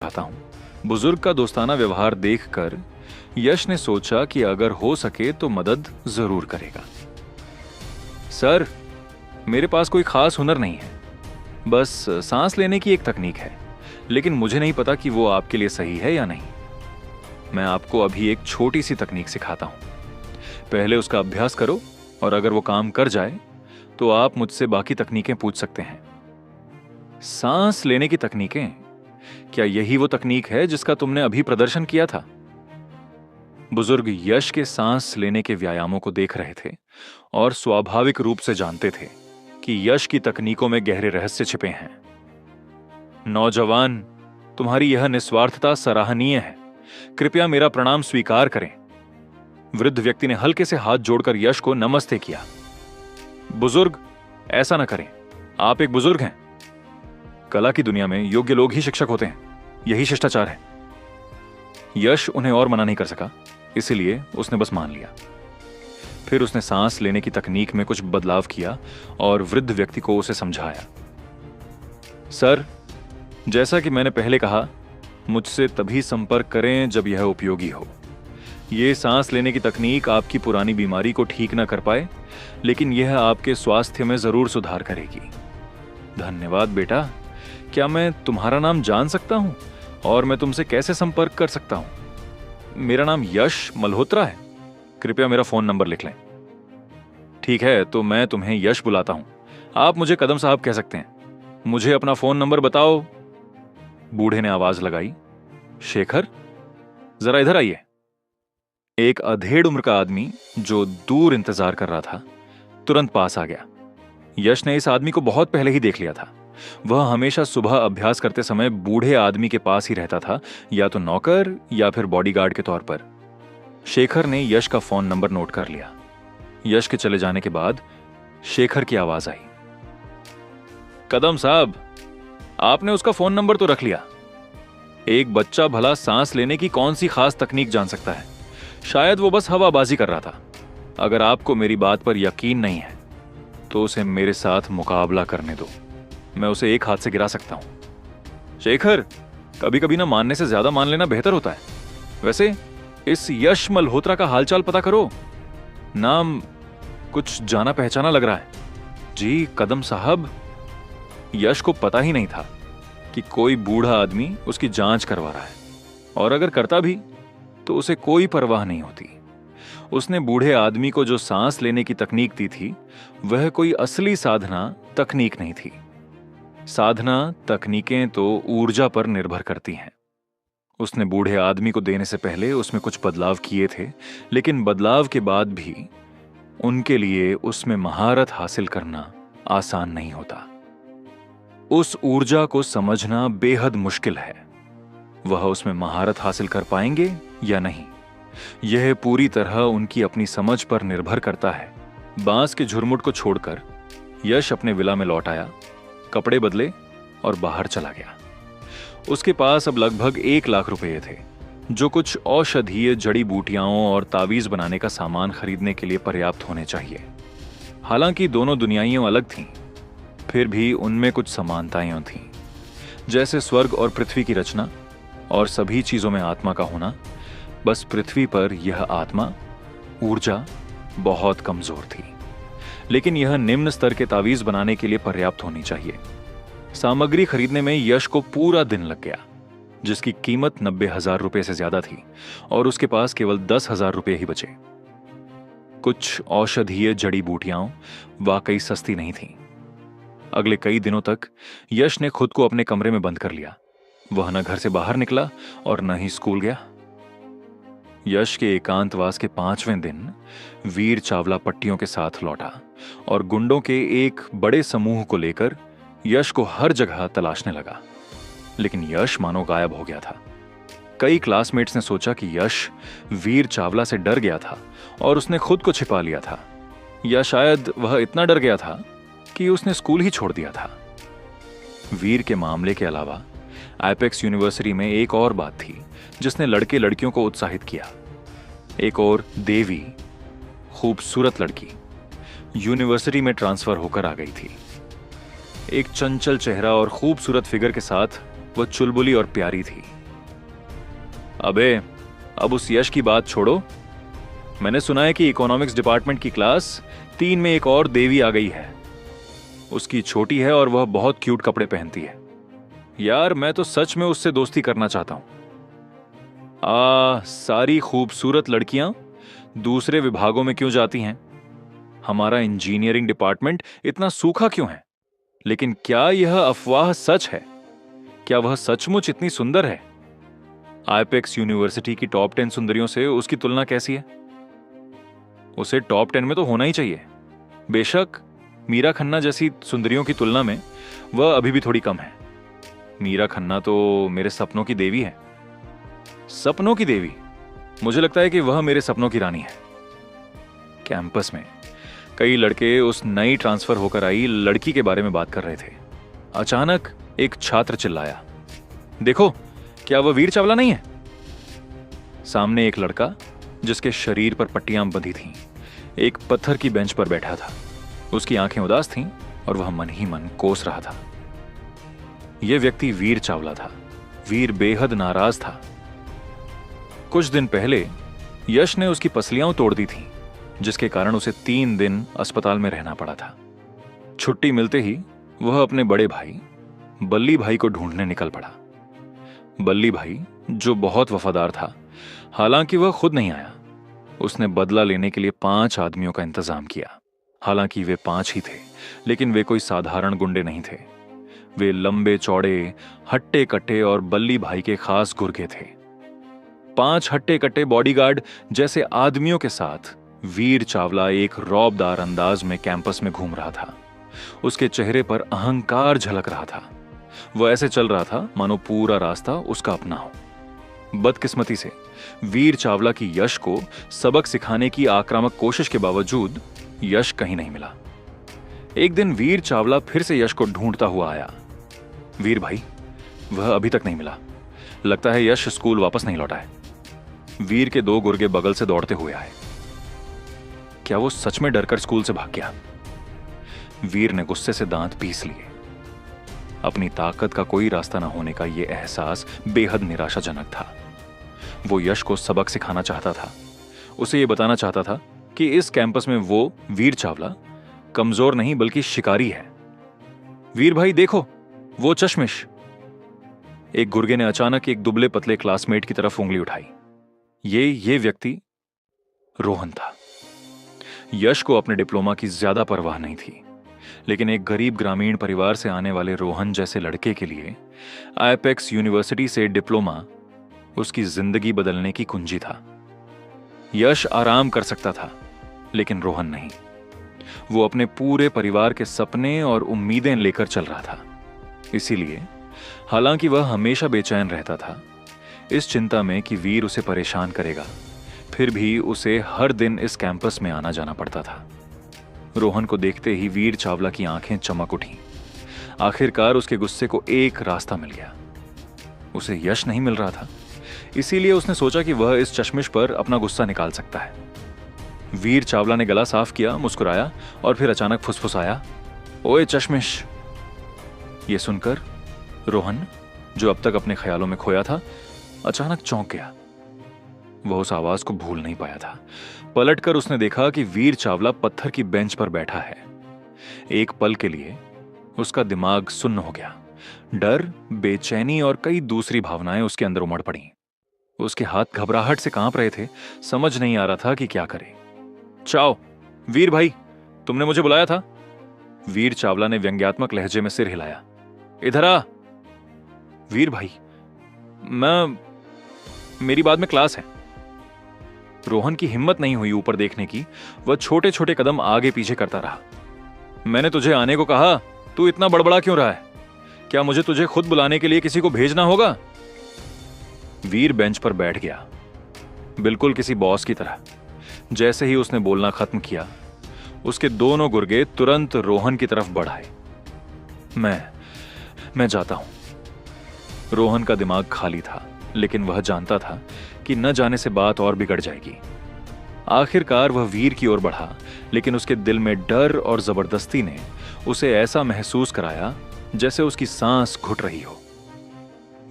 चाहता हूं। बुजुर्ग का दोस्ताना व्यवहार देखकर यश ने सोचा कि अगर हो सके तो मदद जरूर करेगा। सर, मेरे पास कोई खास हुनर नहीं है, बस सांस लेने की एक तकनीक है, लेकिन मुझे नहीं पता कि वो आपके लिए सही है या नहीं। मैं आपको अभी एक छोटी सी तकनीक सिखाता हूं, पहले उसका अभ्यास करो और अगर वो काम कर जाए तो आप मुझसे बाकी तकनीकें पूछ सकते हैं। सांस लेने की तकनीकें, क्या यही वो तकनीक है जिसका तुमने अभी प्रदर्शन किया था? बुजुर्ग यश के सांस लेने के व्यायामों को देख रहे थे और स्वाभाविक रूप से जानते थे कि यश की तकनीकों में गहरे रहस्य छिपे हैं। नौजवान, तुम्हारी यह निस्वार्थता सराहनीय है। कृपया मेरा प्रणाम स्वीकार करें। वृद्ध व्यक्ति ने हल्के से हाथ जोड़कर यश को नमस्ते किया। बुजुर्ग, ऐसा न करें, आप एक बुजुर्ग हैं। कला की दुनिया में योग्य लोग ही शिक्षक होते हैं, यही शिष्टाचार है। यश उन्हें और मना नहीं कर सका, इसीलिए उसने बस मान लिया। फिर उसने सांस लेने की तकनीक में कुछ बदलाव किया और वृद्ध व्यक्ति को उसे समझाया। सर, जैसा कि मैंने पहले कहा, मुझसे तभी संपर्क करें जब यह उपयोगी हो। यह सांस लेने की तकनीक आपकी पुरानी बीमारी को ठीक न कर पाए, लेकिन यह आपके स्वास्थ्य में जरूर सुधार करेगी। धन्यवाद बेटा। क्या मैं तुम्हारा नाम जान सकता हूं और मैं तुमसे कैसे संपर्क कर सकता हूं? मेरा नाम यश मल्होत्रा है। कृपया मेरा फोन नंबर लिख लें। ठीक है, तो मैं तुम्हें यश बुलाता हूं। आप मुझे कदम साहब कह सकते हैं। मुझे अपना फोन नंबर बताओ। बूढ़े ने आवाज लगाई। शेखर, जरा इधर आइए। एक अधेड़ उम्र का आदमी जो दूर इंतजार कर रहा था तुरंत पास आ गया। यश ने इस आदमी को बहुत पहले ही देख लिया था। वह हमेशा सुबह अभ्यास करते समय बूढ़े आदमी के पास ही रहता था, या तो नौकर या फिर बॉडीगार्ड के तौर पर। शेखर ने यश का फोन नंबर नोट कर लिया। यश के चले जाने के बाद शेखर की आवाज आई। कदम साहब, आपने उसका फोन नंबर तो रख लिया। एक बच्चा भला सांस लेने की कौन सी खास तकनीक जान सकता है? शायद वो बस हवाबाजी कर रहा था। अगर आपको मेरी बात पर यकीन नहीं है तो उसे मेरे साथ मुकाबला करने दो। मैं उसे एक हाथ से गिरा सकता हूं। शेखर, कभी कभी ना मानने से ज्यादा मान लेना बेहतर होता है। वैसे इस यश मल्होत्रा का हालचाल पता करो। नाम कुछ जाना पहचाना लग रहा है। जी कदम साहब। यश को पता ही नहीं था कि कोई बूढ़ा आदमी उसकी जांच करवा रहा है, और अगर करता भी तो उसे कोई परवाह नहीं होती। उसने बूढ़े आदमी को जो सांस लेने की तकनीक दी थी वह कोई असली साधना तकनीक नहीं थी। साधना तकनीकें तो ऊर्जा पर निर्भर करती हैं। उसने बूढ़े आदमी को देने से पहले उसमें कुछ बदलाव किए थे, लेकिन बदलाव के बाद भी उनके लिए उसमें महारत हासिल करना आसान नहीं होता। उस ऊर्जा को समझना बेहद मुश्किल है। वह उसमें महारत हासिल कर पाएंगे या नहीं, यह पूरी तरह उनकी अपनी समझ पर निर्भर करता है। बांस के झुरमुट को छोड़कर यश अपने विला में लौट आया, कपड़े बदले और बाहर चला गया। उसके पास अब लगभग 1 लाख रुपए थे, जो कुछ औषधीय जड़ी बूटियां और तावीज बनाने का सामान खरीदने के लिए पर्याप्त होने चाहिए। हालांकि दोनों दुनियाएं अलग थीं, फिर भी उनमें कुछ समानताएं थीं, जैसे स्वर्ग और पृथ्वी की रचना और सभी चीजों में आत्मा का होना। बस पृथ्वी पर यह आत्मा, ऊर्जा बहुत कमजोर थी, लेकिन यह निम्न स्तर के तावीज बनाने के लिए पर्याप्त होनी चाहिए। सामग्री खरीदने में यश को पूरा दिन लग गया, जिसकी कीमत 90,000 रुपए से ज्यादा थी, और उसके पास केवल 10,000 रुपए ही बचे। कुछ औषधीय जड़ी बूटियां वाकई सस्ती नहीं थीं। अगले कई दिनों तक यश ने खुद को अपने कमरे में बंद कर लिया। वह न घर से बाहर निकला और न ही स्कूल गया। यश के एकांतवास के 5वें दिन वीर चावला पट्टियों के साथ लौटा और गुंडों के एक बड़े समूह को लेकर यश को हर जगह तलाशने लगा, लेकिन यश मानो गायब हो गया था। कई क्लासमेट्स ने सोचा कि यश वीर चावला से डर गया था और उसने खुद को छिपा लिया था, या शायद वह इतना डर गया था कि उसने स्कूल ही छोड़ दिया था। वीर के मामले के अलावा एपेक्स यूनिवर्सिटी में एक और बात थी जिसने लड़के लड़कियों को उत्साहित किया। एक और देवी, खूबसूरत लड़की यूनिवर्सिटी में ट्रांसफर होकर आ गई थी। एक चंचल चेहरा और खूबसूरत फिगर के साथ वह चुलबुली और प्यारी थी। अबे, अब उस यश की बात छोड़ो। मैंने सुना है कि इकोनॉमिक्स डिपार्टमेंट की क्लास 3 में एक और देवी आ गई है। उसकी छोटी है और वह बहुत क्यूट कपड़े पहनती है। यार, मैं तो सच में उससे दोस्ती करना चाहता हूं। सारी खूबसूरत लड़कियां दूसरे विभागों में क्यों जाती हैं? हमारा इंजीनियरिंग डिपार्टमेंट इतना सूखा क्यों है? लेकिन क्या यह अफवाह सच है? क्या वह सचमुच इतनी सुंदर है? आईपेक्स यूनिवर्सिटी की टॉप 10 सुंदरियों से उसकी तुलना कैसी है? उसे टॉप 10 में तो होना ही चाहिए। बेशक मीरा खन्ना जैसी सुंदरियों की तुलना में वह अभी भी थोड़ी कम है। मीरा खन्ना तो मेरे सपनों की देवी है। सपनों की देवी? मुझे लगता है कि वह मेरे सपनों की रानी है। कैंपस में कई लड़के उस नई ट्रांसफर होकर आई लड़की के बारे में बात कर रहे थे। अचानक एक छात्र चिल्लाया, देखो, क्या वह वीर चावला नहीं है? सामने एक लड़का जिसके शरीर पर पट्टियां बंधी थीं, एक पत्थर की बेंच पर बैठा था। उसकी आंखें उदास थीं और वह मन ही मन कोस रहा था। यह व्यक्ति वीर चावला था। वीर बेहद नाराज था। कुछ दिन पहले यश ने उसकी पसलियां तोड़ दी थीं, जिसके कारण उसे 3 दिन अस्पताल में रहना पड़ा था। छुट्टी मिलते ही वह अपने बड़े भाई बल्ली भाई को ढूंढने निकल पड़ा। बल्ली भाई जो बहुत वफादार था, हालांकि वह खुद नहीं आया। उसने बदला लेने के लिए 5 आदमियों का इंतजाम किया। हालांकि वे 5 ही थे, लेकिन वे कोई साधारण गुंडे नहीं थे। वे लंबे चौड़े, हट्टे कट्टे और बल्ली भाई के खास गुर्गे थे। 5 हट्टे कट्टे बॉडीगार्ड जैसे आदमियों के साथ वीर चावला एक रौबदार अंदाज में कैंपस में घूम रहा था। उसके चेहरे पर अहंकार झलक रहा था। वह ऐसे चल रहा था मानो पूरा रास्ता उसका अपना हो। बदकिस्मती से वीर चावला की यश को सबक सिखाने की आक्रामक कोशिश के बावजूद यश कहीं नहीं मिला। एक दिन वीर चावला फिर से यश को ढूंढता हुआ आया। वीर भाई, वह अभी तक नहीं मिला। लगता है यश स्कूल वापस नहीं लौटा है। वीर के 2 गुर्गे बगल से दौड़ते हुए आए। क्या वो सच में डरकर स्कूल से भाग गया? वीर ने गुस्से से दांत पीस लिए। अपनी ताकत का कोई रास्ता न होने का यह एहसास बेहद निराशाजनक था। वो यश को सबक सिखाना चाहता था। उसे यह बताना चाहता था कि इस कैंपस में वो वीर चावला कमजोर नहीं बल्कि शिकारी है। वीर भाई देखो, वो चश्मिश। एक गुर्गे ने अचानक एक दुबले पतले क्लासमेट की तरफ उंगली उठाई। ये व्यक्ति रोहन था। यश को अपने डिप्लोमा की ज्यादा परवाह नहीं थी, लेकिन एक गरीब ग्रामीण परिवार से आने वाले रोहन जैसे लड़के के लिए आईपेक्स यूनिवर्सिटी से डिप्लोमा उसकी जिंदगी बदलने की कुंजी था। यश आराम कर सकता था, लेकिन रोहन नहीं। वो अपने पूरे परिवार के सपने और उम्मीदें लेकर चल रहा था। इसीलिए हालांकि वह हमेशा बेचैन रहता था, इस चिंता में कि वीर उसे परेशान करेगा, फिर भी उसे हर दिन इस कैंपस में आना जाना पड़ता था। रोहन को देखते ही वीर चावला की आंखें चमक उठी। आखिरकार उसके गुस्से को एक रास्ता मिल गया। उसे यश नहीं मिल रहा था, इसीलिए उसने सोचा कि वह इस चश्मिश पर अपना गुस्सा निकाल सकता है। वीर चावला ने गला साफ किया, मुस्कुराया और फिर अचानक फुसफुसाया, ओए चश्मिश। यह सुनकर रोहन, जो अब तक अपने ख्यालों में खोया था, अचानक चौंक गया। वह उस आवाज को भूल नहीं पाया था। पलटकर उसने देखा कि वीर चावला पत्थर की बेंच पर बैठा है। एक पल के लिए उसका दिमाग सुन्न हो गया। डर, बेचैनी और कई दूसरी भावनाएं उसके अंदर उमड़ पड़ी। उसके हाथ घबराहट से कांप रहे थे। समझ नहीं आ रहा था कि क्या करे। चाओ, वीर भाई, तुमने मुझे बुलाया था? वीर चावला ने व्यंग्यात्मक लहजे में सिर हिलाया। इधर आ। वीर भाई, मेरी बाद में क्लास है। रोहन की हिम्मत नहीं हुई ऊपर देखने की। वह छोटे छोटे कदम आगे पीछे करता रहा। मैंने तुझे आने को कहा, तू इतना बड़बड़ा क्यों रहा है? क्या मुझे तुझे खुद बुलाने के लिए किसी को भेजना होगा? वीर बेंच पर बैठ गया, बिल्कुल किसी बॉस की तरह। जैसे ही उसने बोलना खत्म किया, उसके दोनों गुर्गे तुरंत रोहन की तरफ बढ़ाए। मैं जाता हूं। रोहन का दिमाग खाली था, लेकिन वह जानता था कि न जाने से बात और बिगड़ जाएगी। आखिरकार वह वीर की ओर बढ़ा, लेकिन उसके दिल में डर और जबरदस्ती ने उसे ऐसा महसूस कराया जैसे उसकी सांस घुट रही हो।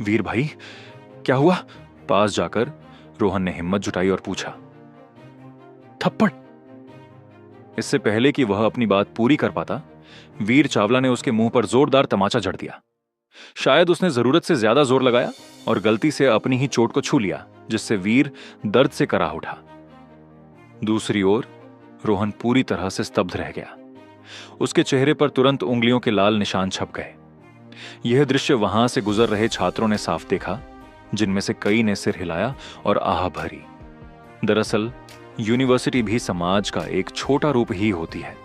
वीर भाई, क्या हुआ? पास जाकर रोहन ने हिम्मत जुटाई और पूछा। थप्पड़। इससे पहले कि वह अपनी बात पूरी कर पाता, वीर चावला ने उसके मुंह पर जोरदार तमाचा जड़ दिया। शायद उसने जरूरत से ज्यादा जोर लगाया और गलती से अपनी ही चोट को छू लिया, जिससे वीर दर्द से कराह उठा। दूसरी ओर रोहन पूरी तरह से स्तब्ध रह गया। उसके चेहरे पर तुरंत उंगलियों के लाल निशान छप गए। यह दृश्य वहां से गुजर रहे छात्रों ने साफ देखा, जिनमें से कई ने सिर हिलाया और आह भरी। दरअसल यूनिवर्सिटी भी समाज का एक छोटा रूप ही होती है।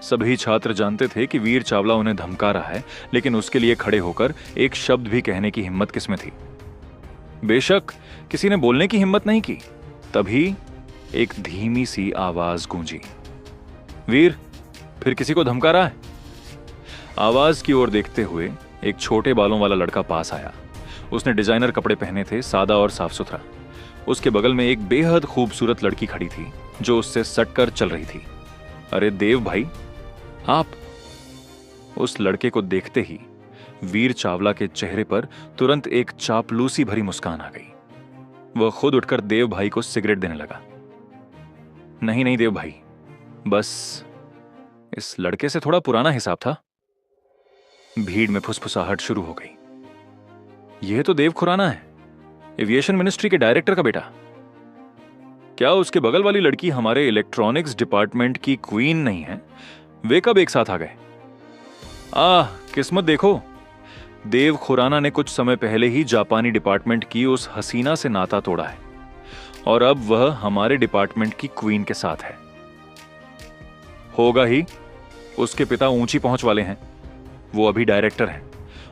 सभी छात्र जानते थे कि वीर चावला उन्हें धमका रहा है, लेकिन उसके लिए खड़े होकर एक शब्द भी कहने की हिम्मत किसमें थी? बेशक किसी ने बोलने की हिम्मत नहीं की। तभी एक धीमी सी आवाज गूंजी। वीर, फिर किसी को धमका रहा है? आवाज की ओर देखते हुए एक छोटे बालों वाला लड़का पास आया। उसने डिजाइनर कपड़े पहने थे, सादा और साफ सुथरा। उसके बगल में एक बेहद खूबसूरत लड़की खड़ी थी, जो उससे सटकर चल रही थी। अरे देव भाई, आप? उस लड़के को देखते ही वीर चावला के चेहरे पर तुरंत एक चापलूसी भरी मुस्कान आ गई। वह खुद उठकर देव भाई को सिगरेट देने लगा। नहीं नहीं देव भाई, बस इस लड़के से थोड़ा पुराना हिसाब था। भीड़ में फुसफुसाहट शुरू हो गई। यह तो देव खुराना है, एविएशन मिनिस्ट्री के डायरेक्टर का बेटा। क्या उसके बगल वाली लड़की हमारे इलेक्ट्रॉनिक्स डिपार्टमेंट की क्वीन नहीं है? वे कब एक साथ आ गए? किस्मत देखो, देव खुराना ने कुछ समय पहले ही जापानी डिपार्टमेंट की उस हसीना से नाता तोड़ा है और अब वह हमारे डिपार्टमेंट की क्वीन के साथ है। होगा ही, उसके पिता ऊंची पहुंच वाले हैं। वो अभी डायरेक्टर हैं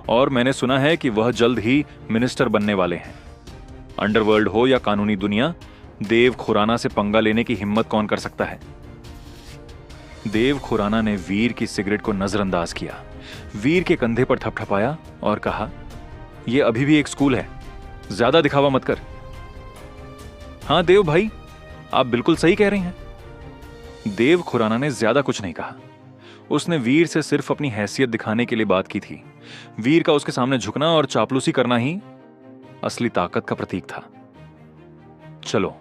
और मैंने सुना है कि वह जल्द ही मिनिस्टर बनने वाले हैं। अंडरवर्ल्ड हो या कानूनी दुनिया, देव खुराना से पंगा लेने की हिम्मत कौन कर सकता है? देव खुराना ने वीर की सिगरेट को नजरअंदाज किया, वीर के कंधे पर थपथपाया और कहा, यह अभी भी एक स्कूल है, ज्यादा दिखावा मत कर। हां देव भाई, आप बिल्कुल सही कह रहे हैं। देव खुराना ने ज्यादा कुछ नहीं कहा। उसने वीर से सिर्फ अपनी हैसियत दिखाने के लिए बात की थी। वीर का उसके सामने झुकना और चापलूसी करना ही असली ताकत का प्रतीक था। चलो,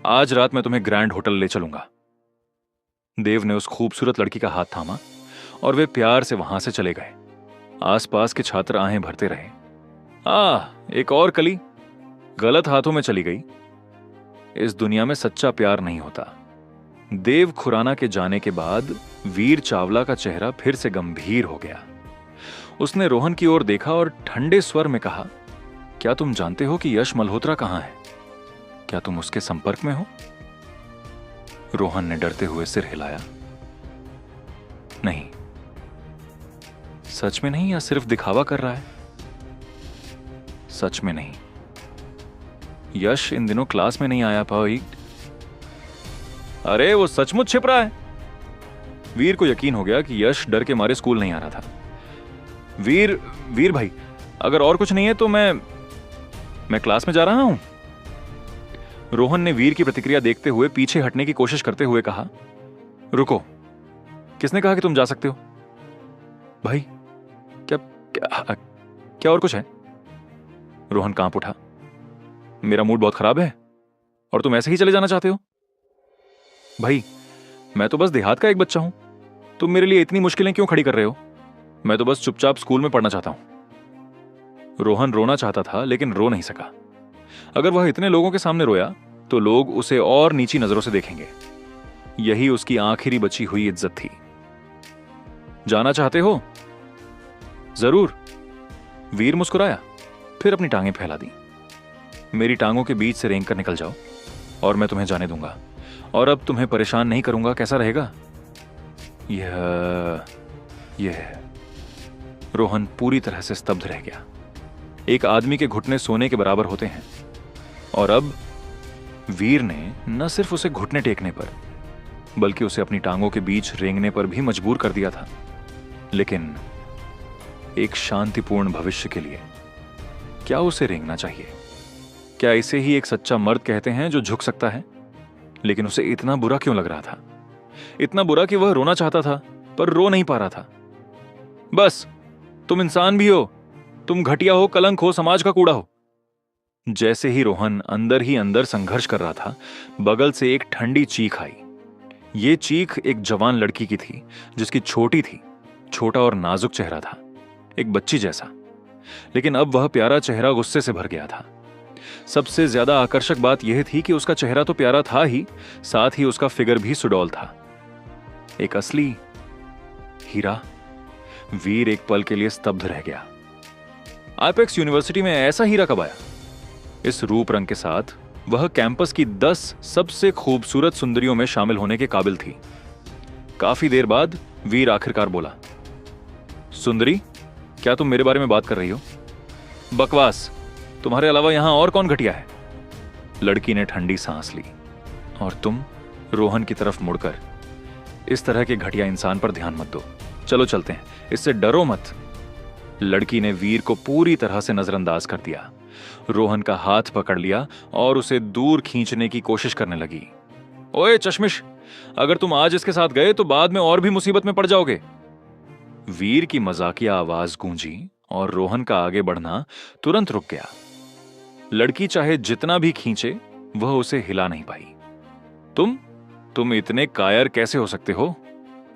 आज रात मैं तुम्हें ग्रैंड होटल ले चलूंगा। देव ने उस खूबसूरत लड़की का हाथ थामा और वे प्यार से वहां से चले गए। आसपास के छात्र आहें भरते रहे। एक और कली गलत हाथों में चली गई। इस दुनिया में सच्चा प्यार नहीं होता। देव खुराना के जाने के बाद वीर चावला का चेहरा फिर से गंभीर हो गया। उसने रोहन की ओर देखा और ठंडे स्वर में कहा, क्या तुम जानते हो कि यश मल्होत्रा कहां है? क्या तुम उसके संपर्क में हो? रोहन ने डरते हुए सिर हिलाया। नहीं। सच में नहीं या सिर्फ दिखावा कर रहा है? सच में नहीं। यश इन दिनों क्लास में नहीं आया भाई। अरे वो सचमुच छिप रहा है। वीर को यकीन हो गया कि यश डर के मारे स्कूल नहीं आ रहा था। वीर भाई, अगर और कुछ नहीं है तो मैं क्लास में जा रहा हूं। रोहन ने वीर की प्रतिक्रिया देखते हुए पीछे हटने की कोशिश करते हुए कहा, रुको, किसने कहा कि तुम जा सकते हो? भाई, क्या और कुछ है? रोहन कांप उठा। मेरा मूड बहुत खराब है और तुम ऐसे ही चले जाना चाहते हो? भाई, मैं तो बस देहात का एक बच्चा हूं। तुम मेरे लिए इतनी मुश्किलें क्यों खड़ी कर रहे हो? मैं तो बस चुपचाप स्कूल में पढ़ना चाहता हूं। रोहन रोना चाहता था लेकिन रो नहीं सका। अगर वह इतने लोगों के सामने रोया तो लोग उसे और नीची नजरों से देखेंगे। यही उसकी आखिरी बची हुई इज्जत थी। जाना चाहते हो? जरूर। वीर मुस्कुराया, फिर अपनी टांगें फैला दी। मेरी टांगों के बीच से रेंग कर निकल जाओ और मैं तुम्हें जाने दूंगा और अब तुम्हें परेशान नहीं करूंगा। कैसा रहेगा? यह रोहन पूरी तरह से स्तब्ध रह गया। एक आदमी के घुटने सोने के बराबर होते हैं और अब वीर ने न सिर्फ उसे घुटने टेकने पर बल्कि उसे अपनी टांगों के बीच रेंगने पर भी मजबूर कर दिया था। लेकिन एक शांतिपूर्ण भविष्य के लिए क्या उसे रेंगना चाहिए? क्या इसे ही एक सच्चा मर्द कहते हैं जो झुक सकता है? लेकिन उसे इतना बुरा क्यों लग रहा था? इतना बुरा कि वह रोना चाहता था पर रो नहीं पा रहा था। बस, तुम इंसान भी हो, तुम घटिया हो, कलंक हो, समाज का कूड़ा हो। जैसे ही रोहन अंदर ही अंदर संघर्ष कर रहा था, बगल से एक ठंडी चीख आई। ये चीख एक जवान लड़की की थी, जिसकी छोटा और नाजुक चेहरा था, एक बच्ची जैसा। लेकिन अब वह प्यारा चेहरा गुस्से से भर गया था। सबसे ज्यादा आकर्षक बात यह थी कि उसका चेहरा तो प्यारा था ही, साथ ही उसका फिगर भी सुडौल था, एक असली हीरा। वीर एक पल के लिए स्तब्ध रह गया। आईपेक्स यूनिवर्सिटी में ऐसा हीरा कब आया? इस रूप रंग के साथ वह कैंपस की 10 सबसे खूबसूरत सुंदरियों में शामिल होने के काबिल थी। काफी देर बाद वीर आखिरकार बोला, सुंदरी, क्या तुम मेरे बारे में बात कर रही हो? बकवास, तुम्हारे अलावा यहां और कौन घटिया है? लड़की ने ठंडी सांस ली। और तुम? रोहन की तरफ मुड़कर, इस तरह के घटिया इंसान पर ध्यान मत दो, चलो चलते हैं, इससे डरो मत। लड़की ने वीर को पूरी तरह से नजरअंदाज कर दिया, रोहन का हाथ पकड़ लिया और उसे दूर खींचने की कोशिश करने लगी। ओए चश्मिश, अगर तुम आज इसके साथ गए तो बाद में और भी मुसीबत में पड़ जाओगे। वीर की मजाकिया आवाज गूंजी और रोहन का आगे बढ़ना तुरंत रुक गया। लड़की चाहे जितना भी खींचे, वह उसे हिला नहीं पाई। तुम इतने कायर कैसे हो सकते हो?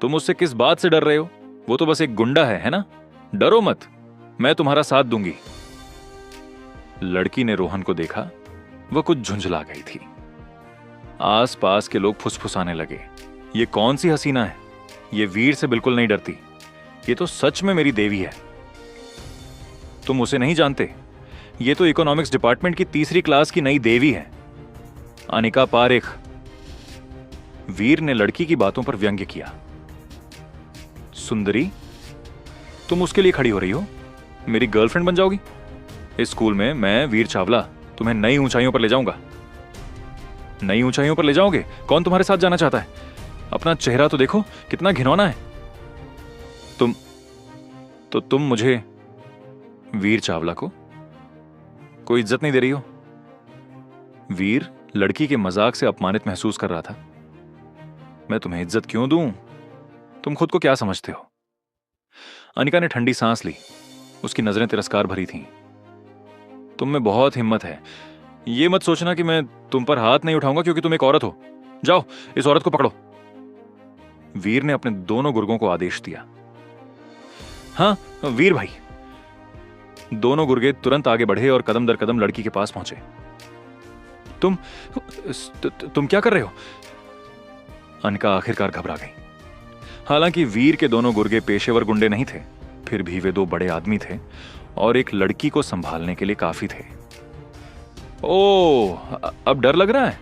तुम उससे किस बात से डर रहे हो? वो तो बस एक गुंडा है ना? डरो मत, मैं तुम्हारा साथ दूंगी। लड़की ने रोहन को देखा, वह कुछ झुंझला गई थी। आसपास के लोग फुसफुसाने लगे, ये कौन सी हसीना है? ये वीर से बिल्कुल नहीं डरती, ये तो सच में मेरी देवी है। तुम उसे नहीं जानते, ये तो इकोनॉमिक्स डिपार्टमेंट की 3री क्लास की नई देवी है, अनिका पारेख। वीर ने लड़की की बातों पर व्यंग्य किया। सुंदरी, तुम उसके लिए खड़ी हो रही हो? मेरी गर्लफ्रेंड बन जाओगी? इस स्कूल में मैं वीर चावला तुम्हें नई ऊंचाइयों पर ले जाऊंगा। नई ऊंचाइयों पर ले जाओगे? कौन तुम्हारे साथ जाना चाहता है? अपना चेहरा तो देखो, कितना घिनौना है। तुम मुझे, वीर चावला को, कोई इज्जत नहीं दे रही हो? वीर लड़की के मजाक से अपमानित महसूस कर रहा था। मैं तुम्हें इज्जत क्यों दूं? तुम खुद को क्या समझते हो? अनिका ने ठंडी सांस ली, उसकी नजरें तिरस्कार भरी थीं। तुम में बहुत हिम्मत है, ये मत सोचना कि मैं तुम पर हाथ नहीं उठाऊंगा क्योंकि तुम एक औरत हो। जाओ, इस औरत को पकड़ो। वीर ने अपने दोनों गुर्गों को आदेश दिया। हाँ वीर भाई। दोनों गुर्गे तुरंत आगे बढ़े और कदम दर कदम लड़की के पास पहुंचे। तुम क्या कर रहे हो? अनिका आखिरकार घबरा गई। हालांकि वीर के दोनों गुर्गे पेशेवर गुंडे नहीं थे, फिर भी वे 2 बड़े आदमी थे और एक लड़की को संभालने के लिए काफी थे। ओह, अब डर लग रहा है?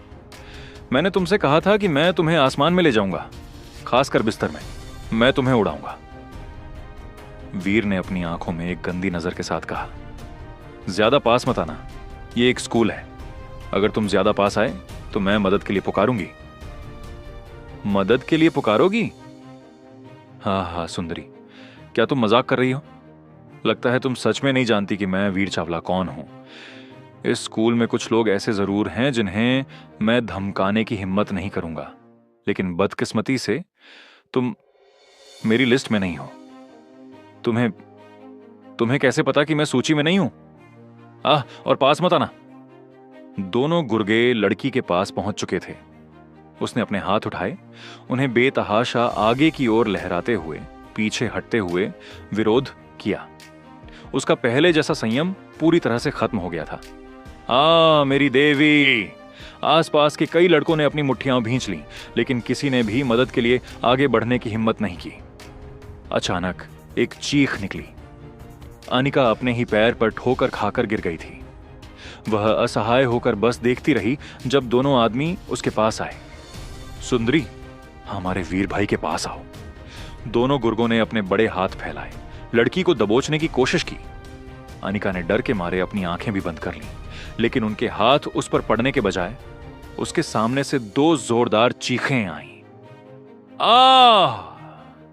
मैंने तुमसे कहा था कि मैं तुम्हें आसमान में ले जाऊंगा, खासकर बिस्तर में, मैं तुम्हें उड़ाऊंगा। वीर ने अपनी आंखों में एक गंदी नजर के साथ कहा। ज्यादा पास मत आना, ये एक स्कूल है, अगर तुम ज्यादा पास आए तो मैं मदद के लिए पुकारूंगी। मदद के लिए पुकारोगी? हाँ सुंदरी, क्या तुम मजाक कर रही हो? लगता है तुम सच में नहीं जानती कि मैं वीर चावला कौन हूं। इस स्कूल में कुछ लोग ऐसे जरूर हैं जिन्हें मैं धमकाने की हिम्मत नहीं करूंगा, लेकिन बदकिस्मती से तुम मेरी लिस्ट में नहीं हो। तुम्हें कैसे पता कि मैं सूची में नहीं हूं? और पास मत आना। दोनों गुर्गे लड़की के पास पहुंच चुके थे। उसने अपने हाथ उठाए, उन्हें बेतहाशा आगे की ओर लहराते हुए, पीछे हटते हुए विरोध किया। उसका पहले जैसा संयम पूरी तरह से खत्म हो गया था। मेरी देवी! आसपास के कई लड़कों ने अपनी मुट्ठियां भींच लीं, लेकिन किसी ने भी मदद के लिए आगे बढ़ने की हिम्मत नहीं की। अचानक एक चीख निकली। अनिका अपने ही पैर पर ठोकर खाकर गिर गई थी। वह असहाय होकर बस देखती रही जब दोनों आदमी उसके पास आए। सुंदरी, हमारे वीर भाई के पास आओ। दोनों गुर्गों ने अपने बड़े हाथ फैलाए, लड़की को दबोचने की कोशिश की। अनिका ने डर के मारे अपनी आंखें भी बंद कर लीं, लेकिन उनके हाथ उस पर पड़ने के बजाय उसके सामने से 2 जोरदार चीखें आईं।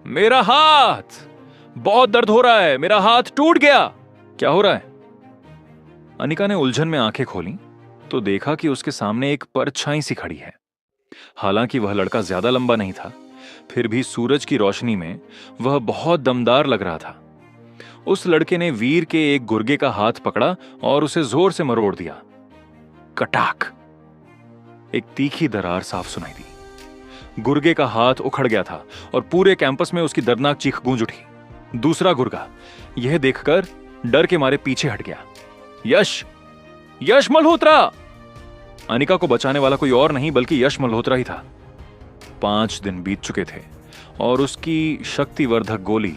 मेरा हाथ! बहुत दर्द हो रहा है, मेरा हाथ टूट गया। क्या हो रहा है? अनिका ने उलझन में आंखें खोली तो देखा कि उसके सामने एक परछाई सी खड़ी है। हालांकि वह लड़का ज्यादा लंबा नहीं था, फिर भी सूरज की रोशनी में वह बहुत दमदार लग रहा था। उस लड़के ने वीर के एक गुर्गे का हाथ पकड़ा और उसे जोर से मरोड़ दिया। कटाक! एक तीखी दरार साफ सुनाई दी। गुर्गे का हाथ उखड़ गया था और पूरे कैंपस में उसकी दर्दनाक चीख गूंज उठी। दूसरा गुर्गा यह देखकर डर के मारे पीछे हट गया। यश! यश मल्होत्रा! अनिका को बचाने वाला कोई और नहीं बल्कि यश मल्होत्रा ही था। 5 दिन बीत चुके थे और उसकी शक्तिवर्धक गोली,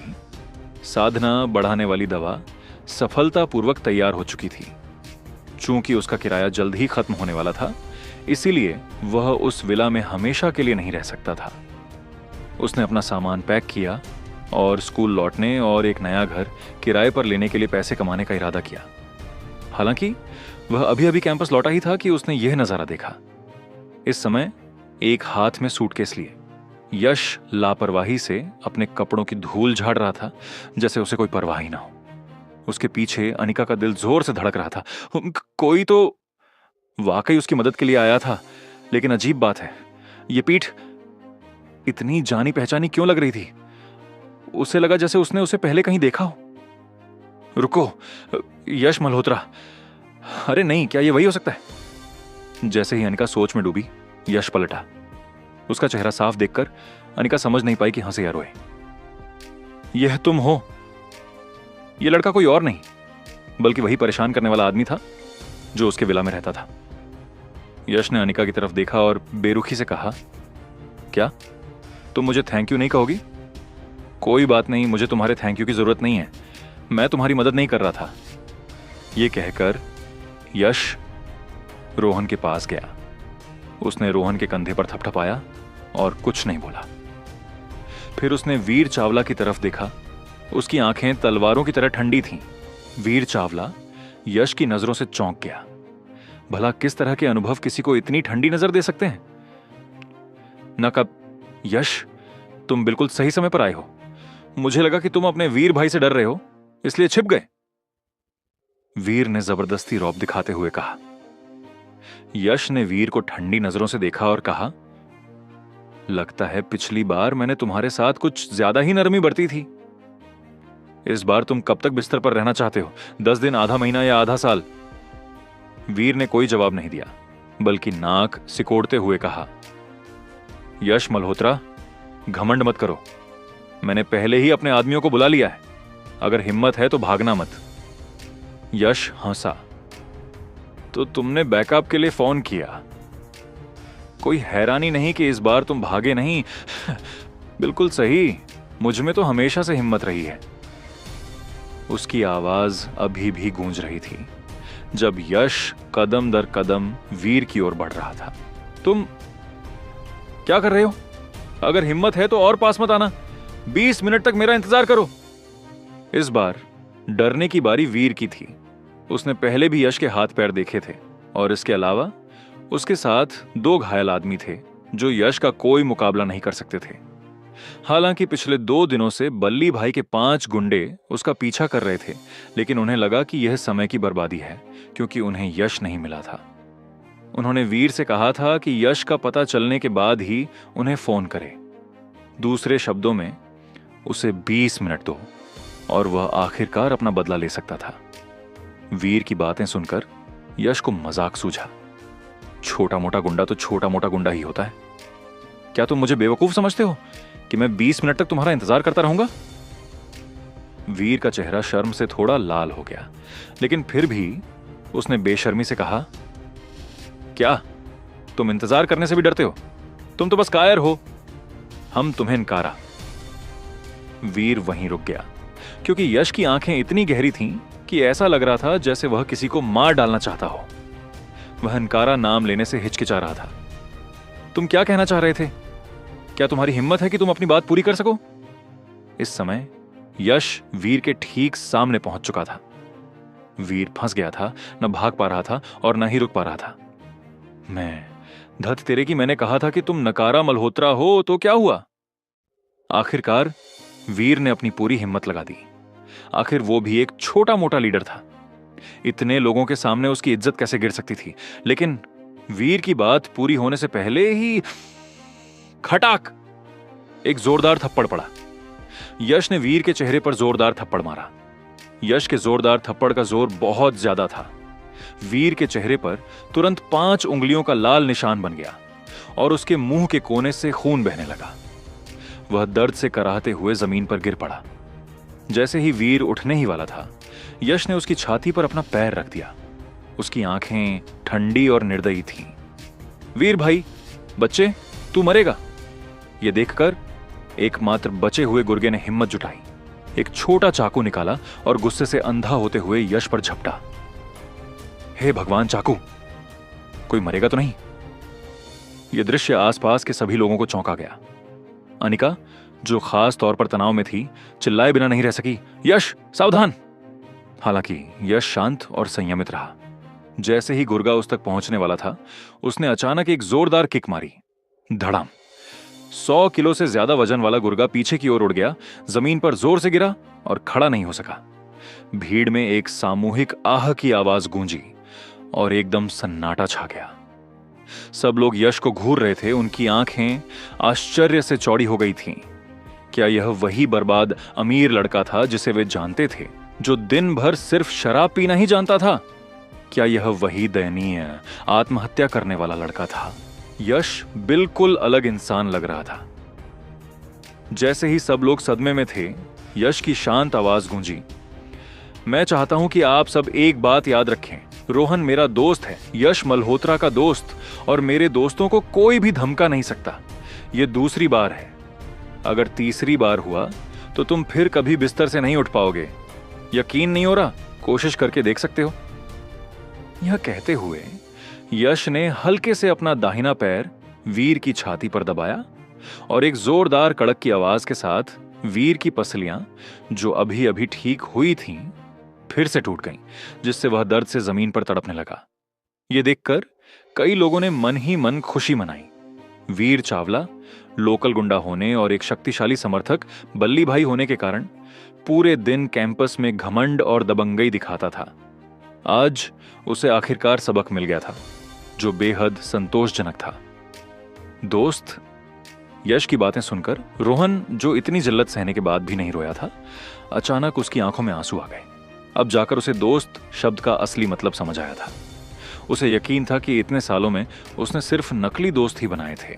साधना बढ़ाने वाली दवा सफलतापूर्वक तैयार हो चुकी थी। चूंकि उसका किराया जल्द ही खत्म होने वाला था, इसीलिए वह उस विला में हमेशा के लिए नहीं रह सकता था। उसने अपना सामान पैक किया और स्कूल लौटने और एक नया घर किराए पर लेने के लिए पैसे कमाने का इरादा किया। हालांकि वह अभी अभी कैंपस लौटा ही था कि उसने यह नजारा देखा। इस समय एक हाथ में सूटकेस लिए यश लापरवाही से अपने कपड़ों की धूल झाड़ रहा था, जैसे उसे कोई परवाह ही ना हो। उसके पीछे अनिका का दिल जोर से धड़क रहा था। कोई तो वाकई उसकी मदद के लिए आया था, लेकिन अजीब बात है, ये पीठ इतनी जानी पहचानी क्यों लग रही थी? उसे लगा जैसे उसने उसे पहले कहीं देखा हो। रुको, यश मल्होत्रा! अरे नहीं, क्या ये वही हो सकता है? जैसे ही अनिका सोच में डूबी, यश पलटा। उसका चेहरा साफ देखकर अनिका समझ नहीं पाई कि हंसे या रोए। यह तुम हो? यह लड़का कोई और नहीं बल्कि वही परेशान करने वाला आदमी था जो उसके विला में रहता था। यश ने अनिका की तरफ देखा और बेरुखी से कहा, क्या तुम मुझे थैंक यू नहीं कहोगी? कोई बात नहीं, मुझे तुम्हारे थैंक यू की जरूरत नहीं है, मैं तुम्हारी मदद नहीं कर रहा था। यह कहकर यश रोहन के पास गया। उसने रोहन के कंधे पर थपथपाया और कुछ नहीं बोला। फिर उसने वीर चावला की तरफ देखा। उसकी आंखें तलवारों की तरह ठंडी थीं। वीर चावला यश की नजरों से चौंक गया। भला किस तरह के अनुभव किसी को इतनी ठंडी नजर दे सकते हैं? न कब यश, तुम बिल्कुल सही समय पर आए हो। मुझे लगा कि तुम अपने वीर भाई से डर रहे हो, इसलिए छिप गए। वीर ने जबरदस्ती रौब दिखाते हुए कहा। यश ने वीर को ठंडी नजरों से देखा और कहा, लगता है पिछली बार मैंने तुम्हारे साथ कुछ ज्यादा ही नरमी बरती थी। इस बार तुम कब तक बिस्तर पर रहना चाहते हो? 10 दिन, आधा महीना या आधा साल? वीर ने कोई जवाब नहीं दिया, बल्कि नाक सिकोड़ते हुए कहा, यश मल्होत्रा, घमंड मत करो। मैंने पहले ही अपने आदमियों को बुला लिया है। अगर हिम्मत है तो भागना मत। यश हंसा। तो तुमने बैकअप के लिए फोन किया? कोई हैरानी नहीं कि इस बार तुम भागे नहीं। बिल्कुल सही, मुझ में तो हमेशा से हिम्मत रही है। उसकी आवाज अभी भी गूंज रही थी जब यश कदम दर कदम वीर की ओर बढ़ रहा था। तुम क्या कर रहे हो? अगर हिम्मत है तो और पास मत आना। 20 मिनट तक मेरा इंतजार करो। इस बार डरने की बारी वीर की थी। उसने पहले भी यश के हाथ पैर देखे थे और इसके अलावा उसके साथ 2 घायल आदमी थे जो यश का कोई मुकाबला नहीं कर सकते थे। हालांकि पिछले 2 दिनों से बल्ली भाई के 5 गुंडे उसका पीछा कर रहे थे, लेकिन उन्हें लगा कि यह समय की बर्बादी है क्योंकि उन्हें यश नहीं मिला था। उन्होंने वीर से कहा था कि यश का पता चलने के बाद ही उन्हें फोन करे। दूसरे शब्दों में, उसे 20 मिनट दो और वह आखिरकार अपना बदला ले सकता था। वीर की बातें सुनकर यश को मजाक सूझा। छोटा मोटा गुंडा तो छोटा मोटा गुंडा ही होता है। क्या तुम मुझे बेवकूफ समझते हो कि मैं 20 मिनट तक तुम्हारा इंतजार करता रहूंगा? वीर का चेहरा शर्म से थोड़ा लाल हो गया, लेकिन फिर भी उसने बेशर्मी से कहा, क्या तुम इंतजार करने से भी डरते हो? तुम तो बस कायर हो। हम तुम्हें नकारा। वीर वहीं रुक गया क्योंकि यश की आंखें इतनी गहरी थीं कि ऐसा लग रहा था जैसे वह किसी को मार डालना चाहता हो। वह नकारा नाम लेने से हिचकिचा रहा था। तुम क्या कहना चाह रहे थे? क्या तुम्हारी हिम्मत है कि तुम अपनी बात पूरी कर सको? इस समय यश वीर के ठीक सामने पहुंच चुका था। वीर फंस गया था, न भाग पा रहा था और न ही रुक पा रहा था। मैं धत तेरे की, मैंने कहा था कि तुम नकारा मल्होत्रा हो, तो क्या हुआ? आखिरकार वीर ने अपनी पूरी हिम्मत लगा दी। आखिर वो भी एक छोटा मोटा लीडर था। इतने लोगों के सामने उसकी इज्जत कैसे गिर सकती थी? लेकिन वीर की बात पूरी होने से पहले ही खटाक, एक जोरदार थप्पड़ पड़ा। यश ने वीर के चेहरे पर जोरदार थप्पड़ मारा। यश के जोरदार थप्पड़ का जोर बहुत ज्यादा था। वीर के चेहरे पर तुरंत 5 उंगलियों का लाल निशान बन गया और उसके मुंह के कोने से खून बहने लगा। वह दर्द से कराहते हुए जमीन पर गिर पड़ा। जैसे ही वीर उठने ही वाला था, यश ने उसकी छाती पर अपना पैर रख दिया। उसकी आंखें ठंडी और निर्दयी थीं। वीर भाई, बच्चे, तू मरेगा। यह देखकर एकमात्र बचे हुए गुर्गे ने हिम्मत जुटाई, एक छोटा चाकू निकाला और गुस्से से अंधा होते हुए यश पर झपटा। हे भगवान, चाकू! कोई मरेगा तो नहीं? यह दृश्य आसपास के सभी लोगों को चौंका गया। अनिका, जो खास तौर पर तनाव में थी, चिल्लाए बिना नहीं रह सकी, यश सावधान! हालांकि यश शांत और संयमित रहा। जैसे ही गुर्गा उस तक पहुंचने वाला था, उसने अचानक एक जोरदार किक मारी। धड़ाम! 100 किलो से ज्यादा वजन वाला गुर्गा पीछे की ओर उड़ गया, जमीन पर जोर से गिरा और खड़ा नहीं हो सका। भीड़ में एक सामूहिक आह की आवाज गूंजी और एकदम सन्नाटा छा गया। सब लोग यश को घूर रहे थे। उनकी आंखें आश्चर्य से चौड़ी हो गई थीं। क्या यह वही बर्बाद अमीर लड़का था जिसे वे जानते थे, जो दिन भर सिर्फ शराब पीना ही जानता था? क्या यह वही दयनीय आत्महत्या करने वाला लड़का था? यश बिल्कुल अलग इंसान लग रहा था। जैसे ही सब लोग सदमे में थे, यश की शांत आवाज गूंजी, मैं चाहता हूं कि आप सब एक बात याद रखें। रोहन मेरा दोस्त है, यश मल्होत्रा का दोस्त, और मेरे दोस्तों को कोई भी धमका नहीं सकता। यह दूसरी बार है। अगर तीसरी बार हुआ तो तुम फिर कभी बिस्तर से नहीं उठ पाओगे। यकीन नहीं हो रहा? कोशिश करके देख सकते हो। यह कहते हुए यश ने हल्के से अपना दाहिना पैर वीर की छाती पर दबाया और एक जोरदार कड़क की आवाज के साथ वीर की पसलियां, जो अभी अभी ठीक हुई थीं, फिर से टूट गईं, जिससे वह दर्द से जमीन पर तड़पने लगा। यह देखकर कई लोगों ने मन ही मन खुशी मनाई। वीर चावला लोकल गुंडा होने और एक शक्तिशाली समर्थक बल्ली भाई होने के कारण पूरे दिन कैंपस में घमंड और दबंगई दिखाता था। आज उसे आखिरकार सबक मिल गया था, जो बेहद संतोषजनक था। दोस्त, यश की बातें सुनकर रोहन, जो इतनी जिल्लत सहने के बाद भी नहीं रोया था, अचानक उसकी आंखों में आंसू आ गए। अब जाकर उसे दोस्त शब्द का असली मतलब समझ आया था। उसे यकीन था कि इतने सालों में उसने सिर्फ नकली दोस्त ही बनाए थे।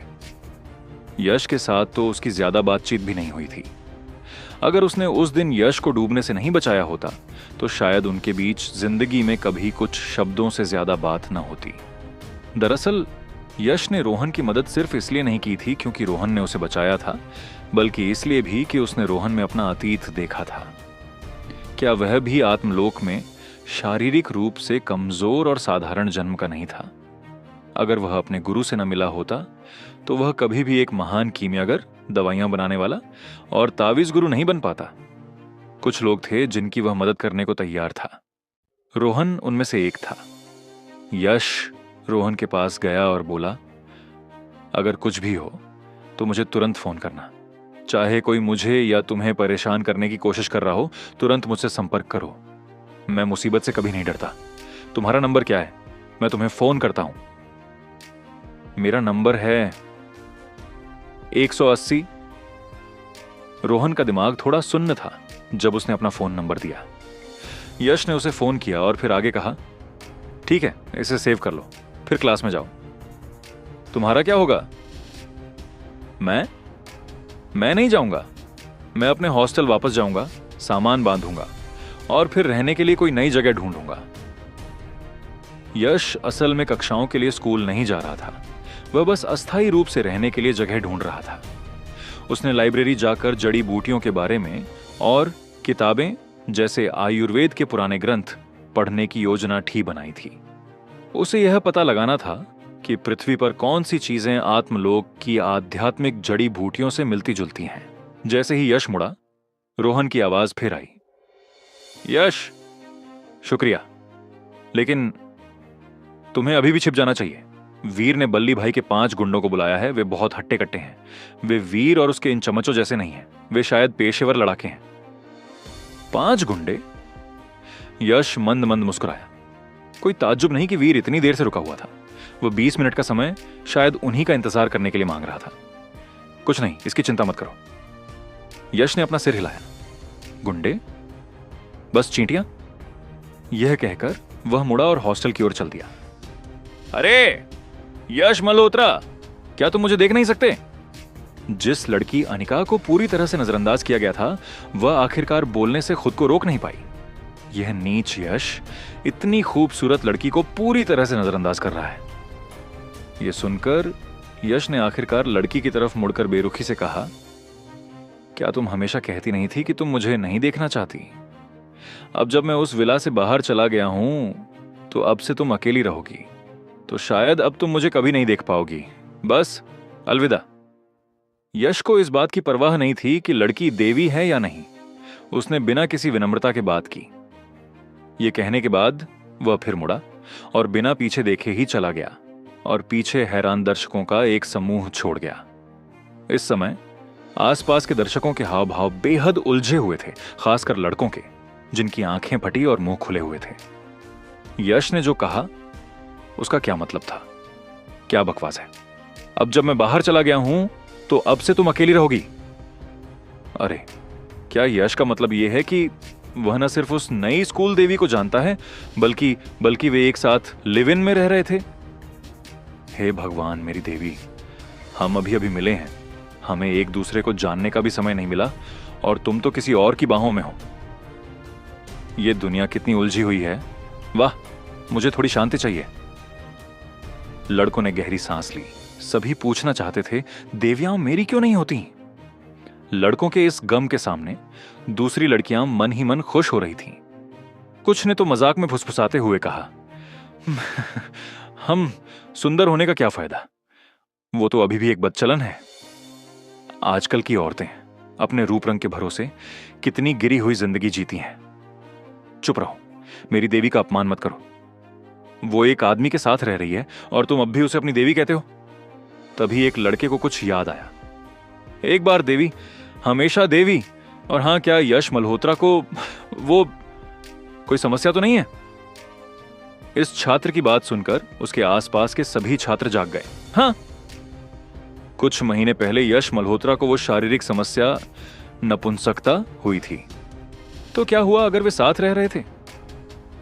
यश के साथ तो उसकी ज्यादा बातचीत भी नहीं हुई थी। अगर उसने उस दिन यश को डूबने से नहीं बचाया होता, तो शायद उनके बीच जिंदगी में कभी कुछ शब्दों से ज्यादा बात न होती। दरअसल यश ने रोहन की मदद सिर्फ इसलिए नहीं की थी क्योंकि रोहन ने उसे बचाया था, बल्कि इसलिए भी कि उसने रोहन में अपना अतीत देखा था। क्या वह भी आत्मलोक में शारीरिक रूप से कमजोर और साधारण जन्म का नहीं था? अगर वह अपने गुरु से न मिला होता, तो वह कभी भी एक महान कीमियागर, दवाइयां बनाने वाला और तावीज गुरु नहीं बन पाता। कुछ लोग थे जिनकी वह मदद करने को तैयार था। रोहन उनमें से एक था। यश रोहन के पास गया और बोला, अगर कुछ भी हो तो मुझे तुरंत फोन करना। चाहे कोई मुझे या तुम्हें परेशान करने की कोशिश कर रहा हो, तुरंत मुझसे संपर्क करो। मैं मुसीबत से कभी नहीं डरता। तुम्हारा नंबर क्या है? मैं तुम्हें फोन करता हूं। मेरा नंबर है 180। रोहन का दिमाग थोड़ा सुन्न था जब उसने अपना फोन नंबर दिया। यश ने उसे फोन किया और फिर आगे कहा, ठीक है, इसे सेव कर लो, फिर क्लास में जाओ। तुम्हारा क्या होगा? मैं नहीं जाऊंगा। मैं अपने हॉस्टल वापस जाऊंगा, सामान बांधूंगा और फिर रहने के लिए कोई नई जगह ढूंढूंगा। यश असल में कक्षाओं के लिए स्कूल नहीं जा रहा था। वह बस अस्थायी रूप से रहने के लिए जगह ढूंढ रहा था। उसने लाइब्रेरी जाकर जड़ी बूटियों के बारे में और किताबें जैसे आयुर्वेद के पुराने ग्रंथ पढ़ने की योजना ठीक बनाई थी। उसे यह पता लगाना था कि पृथ्वी पर कौन सी चीजें आत्मलोक की आध्यात्मिक जड़ी बूटियों से मिलती जुलती हैं। जैसे ही यश मुड़ा, रोहन की आवाज फिर आई, यश, शुक्रिया, लेकिन तुम्हें अभी भी छिप जाना चाहिए। वीर ने बल्ली भाई के 5 गुंडों को बुलाया है। वे बहुत हट्टे कट्टे हैं। वे वीर और उसके इन चमचों जैसे नहीं हैं। वे शायद पेशेवर लड़ाके हैं। 5 गुंडे? यश मंद मंद मुस्कुराया। कोई ताज्जुब नहीं कि वीर इतनी देर से रुका हुआ था। वह 20 मिनट का समय शायद उन्हीं का इंतजार करने के लिए मांग रहा था। कुछ नहीं, इसकी चिंता मत करो। यश ने अपना सिर हिलाया। गुंडे? बस चींटियां। यह कहकर वह मुड़ा और हॉस्टल की ओर चल दिया। अरे यश मल्होत्रा, क्या तुम मुझे देख नहीं सकते? जिस लड़की अनिका को पूरी तरह से नजरअंदाज किया गया था, वह आखिरकार बोलने से खुद को रोक नहीं पाई। यह नीच यश इतनी खूबसूरत लड़की को पूरी तरह से नजरअंदाज कर रहा है। यह सुनकर यश ने आखिरकार लड़की की तरफ मुड़कर बेरुखी से कहा, क्या तुम हमेशा कहती नहीं थी कि तुम मुझे नहीं देखना चाहती? अब जब मैं उस विला से बाहर चला गया हूं, तो अब से तुम अकेली रहोगी, तो शायद अब तुम मुझे कभी नहीं देख पाओगी। बस अलविदा। यश को इस बात की परवाह नहीं थी कि लड़की देवी है या नहीं। उसने बिना किसी विनम्रता के बात की। यह कहने के बाद वह फिर मुड़ा और बिना पीछे देखे ही चला गया और पीछे हैरान दर्शकों का एक समूह छोड़ गया। इस समय आसपास के दर्शकों के हाव भाव बेहद उलझे हुए थे, खासकर लड़कों के, जिनकी आंखें फटी और मुंह खुले हुए थे। यश ने जो कहा उसका क्या मतलब था? क्या बकवास है? अब जब मैं बाहर चला गया हूं तो अब से तुम अकेली रहोगी। अरे क्या यश का मतलब यह है कि वह न सिर्फ उस नई स्कूल देवी को जानता है, बल्कि वे एक साथ लिव इन में रह रहे थे? हे भगवान मेरी देवी, हम अभी अभी मिले हैं, हमें एक दूसरे को जानने का भी समय नहीं मिला और तुम तो किसी और की बाहों में हो। यह दुनिया कितनी उलझी हुई है। वाह, मुझे थोड़ी शांति चाहिए। लड़कों ने गहरी सांस ली। सभी पूछना चाहते थे, देवियां मेरी क्यों नहीं होती? लड़कों के इस गम के सामने दूसरी लड़कियां मन ही मन खुश हो रही थीं। कुछ ने तो मजाक में फुसफुसाते हुए कहा, हम सुंदर होने का क्या फायदा, वो तो अभी भी एक बदचलन है। आजकल की औरतें अपने रूप रंग के भरोसे कितनी गिरी हुई जिंदगी जीती हैं। चुप रहो, मेरी देवी का अपमान मत करो। वो एक आदमी के साथ रह रही है और तुम अब भी उसे अपनी देवी कहते हो। तभी एक लड़के को कुछ याद आया। एक बार देवी हमेशा देवी। और हां, क्या यश मल्होत्रा को वो कोई समस्या तो नहीं है? इस छात्र की बात सुनकर उसके आसपास के सभी छात्र जाग गए। हां, कुछ महीने पहले यश मल्होत्रा को वो शारीरिक समस्या नपुंसकता हुई थी। तो क्या हुआ अगर वे साथ रह रहे थे?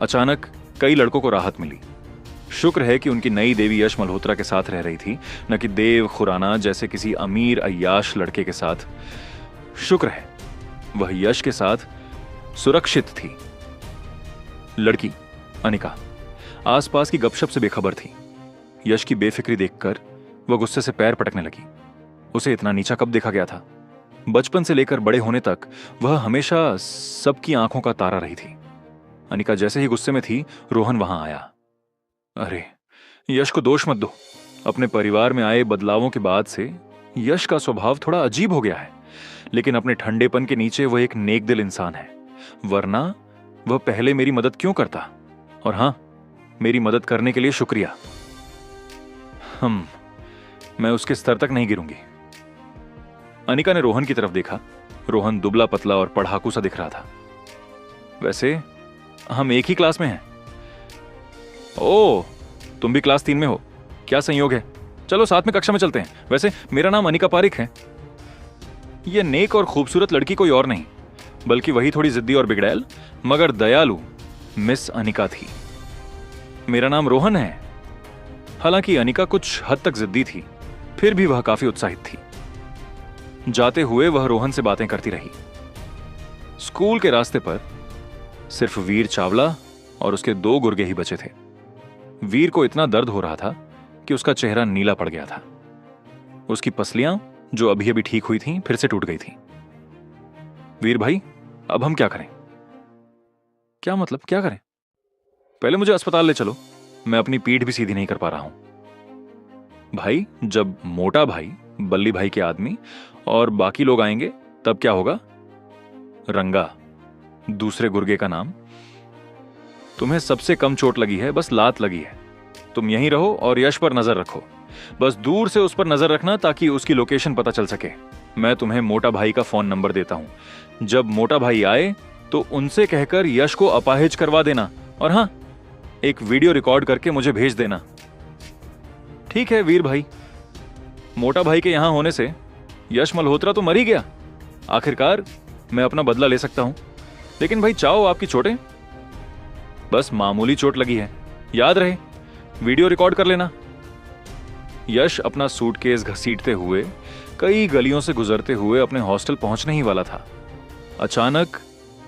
अचानक कई लड़कों को राहत मिली। शुक्र है कि उनकी नई देवी यश मल्होत्रा के साथ रह रही थी, न कि देव खुराना जैसे किसी अमीर अय्याश लड़के के साथ। शुक्र है वह यश के साथ सुरक्षित थी। लड़की अनिका आसपास की गपशप से बेखबर थी। यश की बेफिक्री देखकर वह गुस्से से पैर पटकने लगी। उसे इतना नीचा कब देखा गया था? बचपन से लेकर बड़े होने तक वह हमेशा सबकी आंखों का तारा रही थी। अनिका जैसे ही गुस्से में थी, रोहन वहां आया। अरे यश को दोष मत दो। अपने परिवार में आए बदलावों के बाद से यश का स्वभाव थोड़ा अजीब हो गया है, लेकिन अपने ठंडेपन के नीचे वह एक नेक दिल इंसान है। वरना वह पहले मेरी मदद क्यों करता? और हां, मेरी मदद करने के लिए शुक्रिया। मैं उसके स्तर तक नहीं गिरूंगी। अनिका ने रोहन की तरफ देखा। रोहन दुबला पतला और पढ़ाकू सा दिख रहा था। वैसे हम एक ही क्लास में हैं। ओह, तुम भी क्लास 3 में हो? क्या संयोग है। चलो साथ में कक्षा में चलते हैं। वैसे मेरा नाम अनिका पारिक है। यह नेक और खूबसूरत लड़की कोई और नहीं, बल्कि वही थोड़ी जिद्दी और बिगड़ैल मगर दयालु मिस अनिका थी। मेरा नाम रोहन है। हालांकि अनिका कुछ हद तक जिद्दी थी, फिर भी वह काफी उत्साहित थी। जाते हुए वह रोहन से बातें करती रही। स्कूल के रास्ते पर सिर्फ वीर चावला और उसके 2 गुर्गे ही बचे थे। वीर को इतना दर्द हो रहा था कि उसका चेहरा नीला पड़ गया था। उसकी पसलियां जो अभी अभी ठीक हुई थीं, फिर से टूट गई थीं। वीर भाई, अब हम क्या करें? क्या मतलब क्या करें? पहले मुझे अस्पताल ले चलो, मैं अपनी पीठ भी सीधी नहीं कर पा रहा हूं। भाई, जब मोटा भाई, बल्ली भाई के आदमी और बाकी लोग आएंगे तब क्या होगा? रंगा, दूसरे गुर्गे का नाम। तुम्हें सबसे कम चोट लगी है, बस लात लगी है। तुम यहीं रहो और यश पर नजर रखो। बस दूर से उस पर नजर रखना ताकि उसकी लोकेशन पता चल सके। मैं तुम्हें मोटा भाई का फोन नंबर देता हूं। जब मोटा भाई आए तो उनसे कहकर यश को अपाहिज करवा देना, और हां, एक वीडियो रिकॉर्ड करके मुझे भेज देना। ठीक है वीर भाई। मोटा भाई के यहां होने से यश मल्होत्रा तो मर ही गया। आखिरकार मैं अपना बदला ले सकता हूं। लेकिन भाई चाओ, आपकी चोटें बस मामूली चोट लगी है, याद रहे, वीडियो रिकॉर्ड कर लेना। यश अपना सूटकेस घसीटते हुए कई गलियों से गुजरते हुए अपने हॉस्टल पहुंचने ही वाला था। अचानक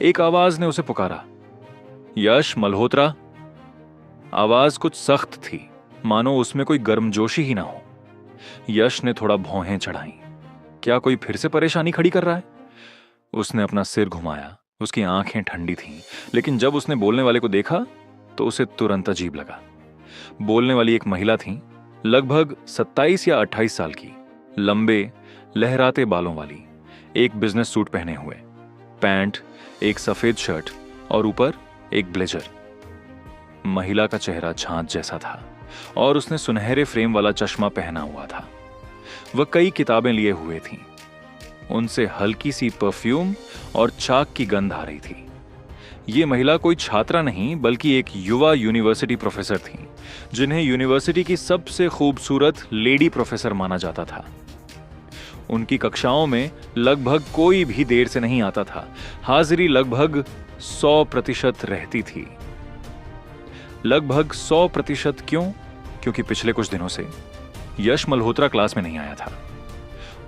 एक आवाज ने उसे पुकारा, यश मल्होत्रा। आवाज कुछ सख्त थी, मानो उसमें कोई गर्मजोशी ही ना हो। यश ने थोड़ा भौहें चढ़ाई। क्या कोई फिर से परेशानी खड़ी कर रहा है? उसने अपना सिर घुमाया। उसकी आंखें ठंडी थीं, लेकिन जब उसने बोलने वाले को देखा तो उसे तुरंत अजीब लगा। बोलने वाली एक महिला थी, लगभग 27 या 28 साल की, लंबे लहराते बालों वाली, एक बिजनेस सूट पहने हुए, पैंट, एक सफेद शर्ट और ऊपर एक ब्लेजर। महिला का चेहरा छाछ जैसा था और उसने सुनहरे फ्रेम वाला चश्मा पहना हुआ था। वह कई किताबें लिए हुए थी। उनसे हल्की सी परफ्यूम और चाक की गंध आ रही थी। ये महिला कोई छात्रा नहीं बल्कि एक युवा यूनिवर्सिटी प्रोफेसर थी, जिन्हें यूनिवर्सिटी की सबसे खूबसूरत लेडी प्रोफेसर माना जाता था। उनकी कक्षाओं में लगभग कोई भी देर से नहीं आता था। हाजिरी लगभग 100% रहती थी। लगभग 100% क्यों? क्योंकि पिछले कुछ दिनों से यश मल्होत्रा क्लास में नहीं आया था।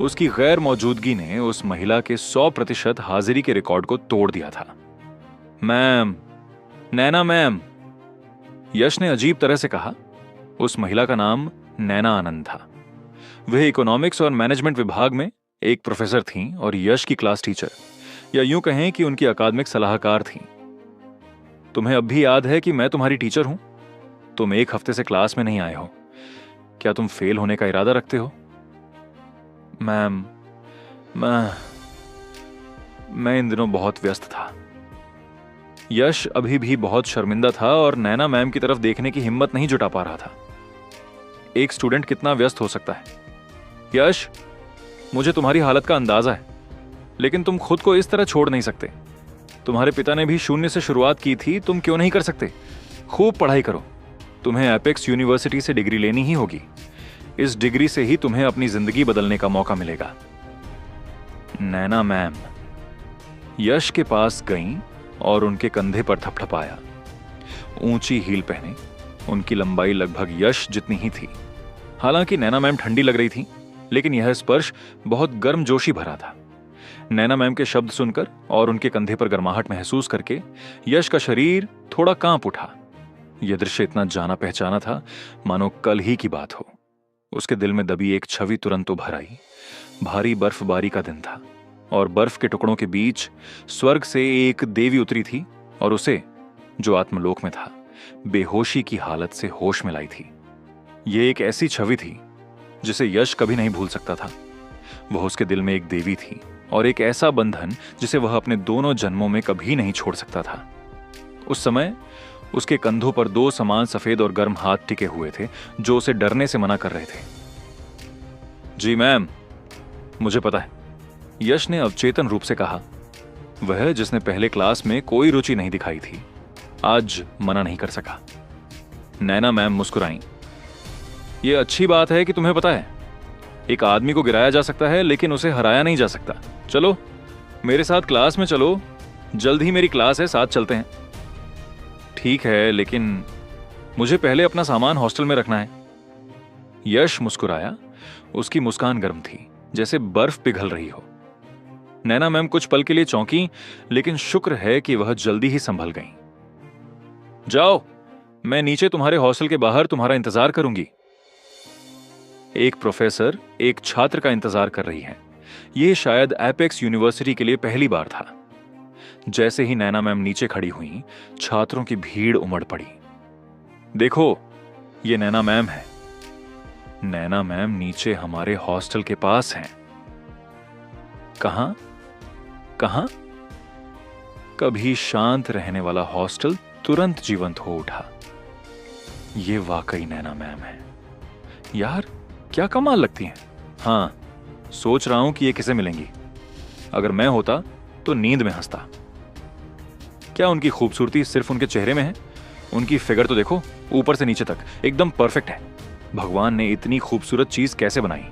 उसकी गैर मौजूदगी ने उस महिला के 100% हाजिरी के रिकॉर्ड को तोड़ दिया था। मैम, नैना मैम, यश ने अजीब तरह से कहा। उस महिला का नाम नैना आनंद था। वह इकोनॉमिक्स और मैनेजमेंट विभाग में एक प्रोफेसर थीं और यश की क्लास टीचर, या यूं कहें कि उनकी अकादमिक सलाहकार थीं। तुम्हें अब भी याद है कि मैं तुम्हारी टीचर हूं? तुम एक हफ्ते से क्लास में नहीं आए हो। क्या तुम फेल होने का इरादा रखते हो? मैम, मैं इन दिनों बहुत व्यस्त था। यश अभी भी बहुत शर्मिंदा था और नैना मैम की तरफ देखने की हिम्मत नहीं जुटा पा रहा था। एक स्टूडेंट कितना व्यस्त हो सकता है? यश, मुझे तुम्हारी हालत का अंदाजा है, लेकिन तुम खुद को इस तरह छोड़ नहीं सकते। तुम्हारे पिता ने भी शून्य से शुरुआत की थी, तुम क्यों नहीं कर सकते? खूब पढ़ाई करो। तुम्हें एपेक्स यूनिवर्सिटी से डिग्री लेनी ही होगी। इस डिग्री से ही तुम्हें अपनी जिंदगी बदलने का मौका मिलेगा। नैना मैम यश के पास गईं और उनके कंधे पर थपथपाया। ऊंची हील पहने, उनकी लंबाई लगभग यश जितनी ही थी। हालांकि नैना मैम ठंडी लग रही थी, लेकिन यह स्पर्श बहुत गर्मजोशी भरा था। नैना मैम के शब्द सुनकर और उनके कंधे पर गर्माहट महसूस करके यश का शरीर थोड़ा कांप उठा। यह दृश्य इतना जाना पहचाना था मानो कल ही की बात हो। उसके दिल में दबी एक छवि तुरंत उभर आई। भारी बर्फबारी का दिन था और बर्फ के टुकड़ों के बीच स्वर्ग से एक देवी उतरी थी और उसे, जो आत्मलोक में था, बेहोशी की हालत से होश में लाई थी। यह एक ऐसी छवि थी जिसे यश कभी नहीं भूल सकता था। वह उसके दिल में एक देवी थी और एक ऐसा बंधन जिसे वह अपने दोनों जन्मों में कभी नहीं छोड़ सकता था। उस समय उसके कंधों पर 2 समान सफेद और गर्म हाथ टिके हुए थे, जो उसे डरने से मना कर रहे थे। जी मैम, मुझे पता है, यश ने अवचेतन रूप से कहा। वह, जिसने पहले क्लास में कोई रुचि नहीं दिखाई थी, आज मना नहीं कर सका। नैना मैम मुस्कुराईं। यह अच्छी बात है कि तुम्हें पता है, एक आदमी को गिराया जा सकता है लेकिन उसे हराया नहीं जा सकता। चलो मेरे साथ क्लास में चलो, जल्द ही मेरी क्लास है, साथ चलते हैं। ठीक है, लेकिन मुझे पहले अपना सामान हॉस्टल में रखना है। यश मुस्कुराया। उसकी मुस्कान गर्म थी, जैसे बर्फ पिघल रही हो। नैना मैम कुछ पल के लिए चौंकी, लेकिन शुक्र है कि वह जल्दी ही संभल गईं। जाओ, मैं नीचे तुम्हारे हॉस्टल के बाहर तुम्हारा इंतजार करूंगी। एक प्रोफेसर एक छात्र का इंतजार कर रही है। यह शायद एपेक्स यूनिवर्सिटी के लिए पहली बार था। जैसे ही नैना मैम नीचे खड़ी हुई, छात्रों की भीड़ उमड़ पड़ी। देखो, ये नैना मैम है। नैना मैम नीचे हमारे हॉस्टल के पास हैं। कहां? कहां? कभी शांत रहने वाला हॉस्टल तुरंत जीवंत हो उठा। ये वाकई नैना मैम है। यार, क्या कमाल लगती हैं। हाँ, सोच रहा हूं कि ये किसे मिलेंगी। अगर मैं होता तो नींद में हंसता। क्या उनकी खूबसूरती सिर्फ उनके चेहरे में है? उनकी फिगर तो देखो, ऊपर से नीचे तक एकदम परफेक्ट है। भगवान ने इतनी खूबसूरत चीज कैसे बनाई?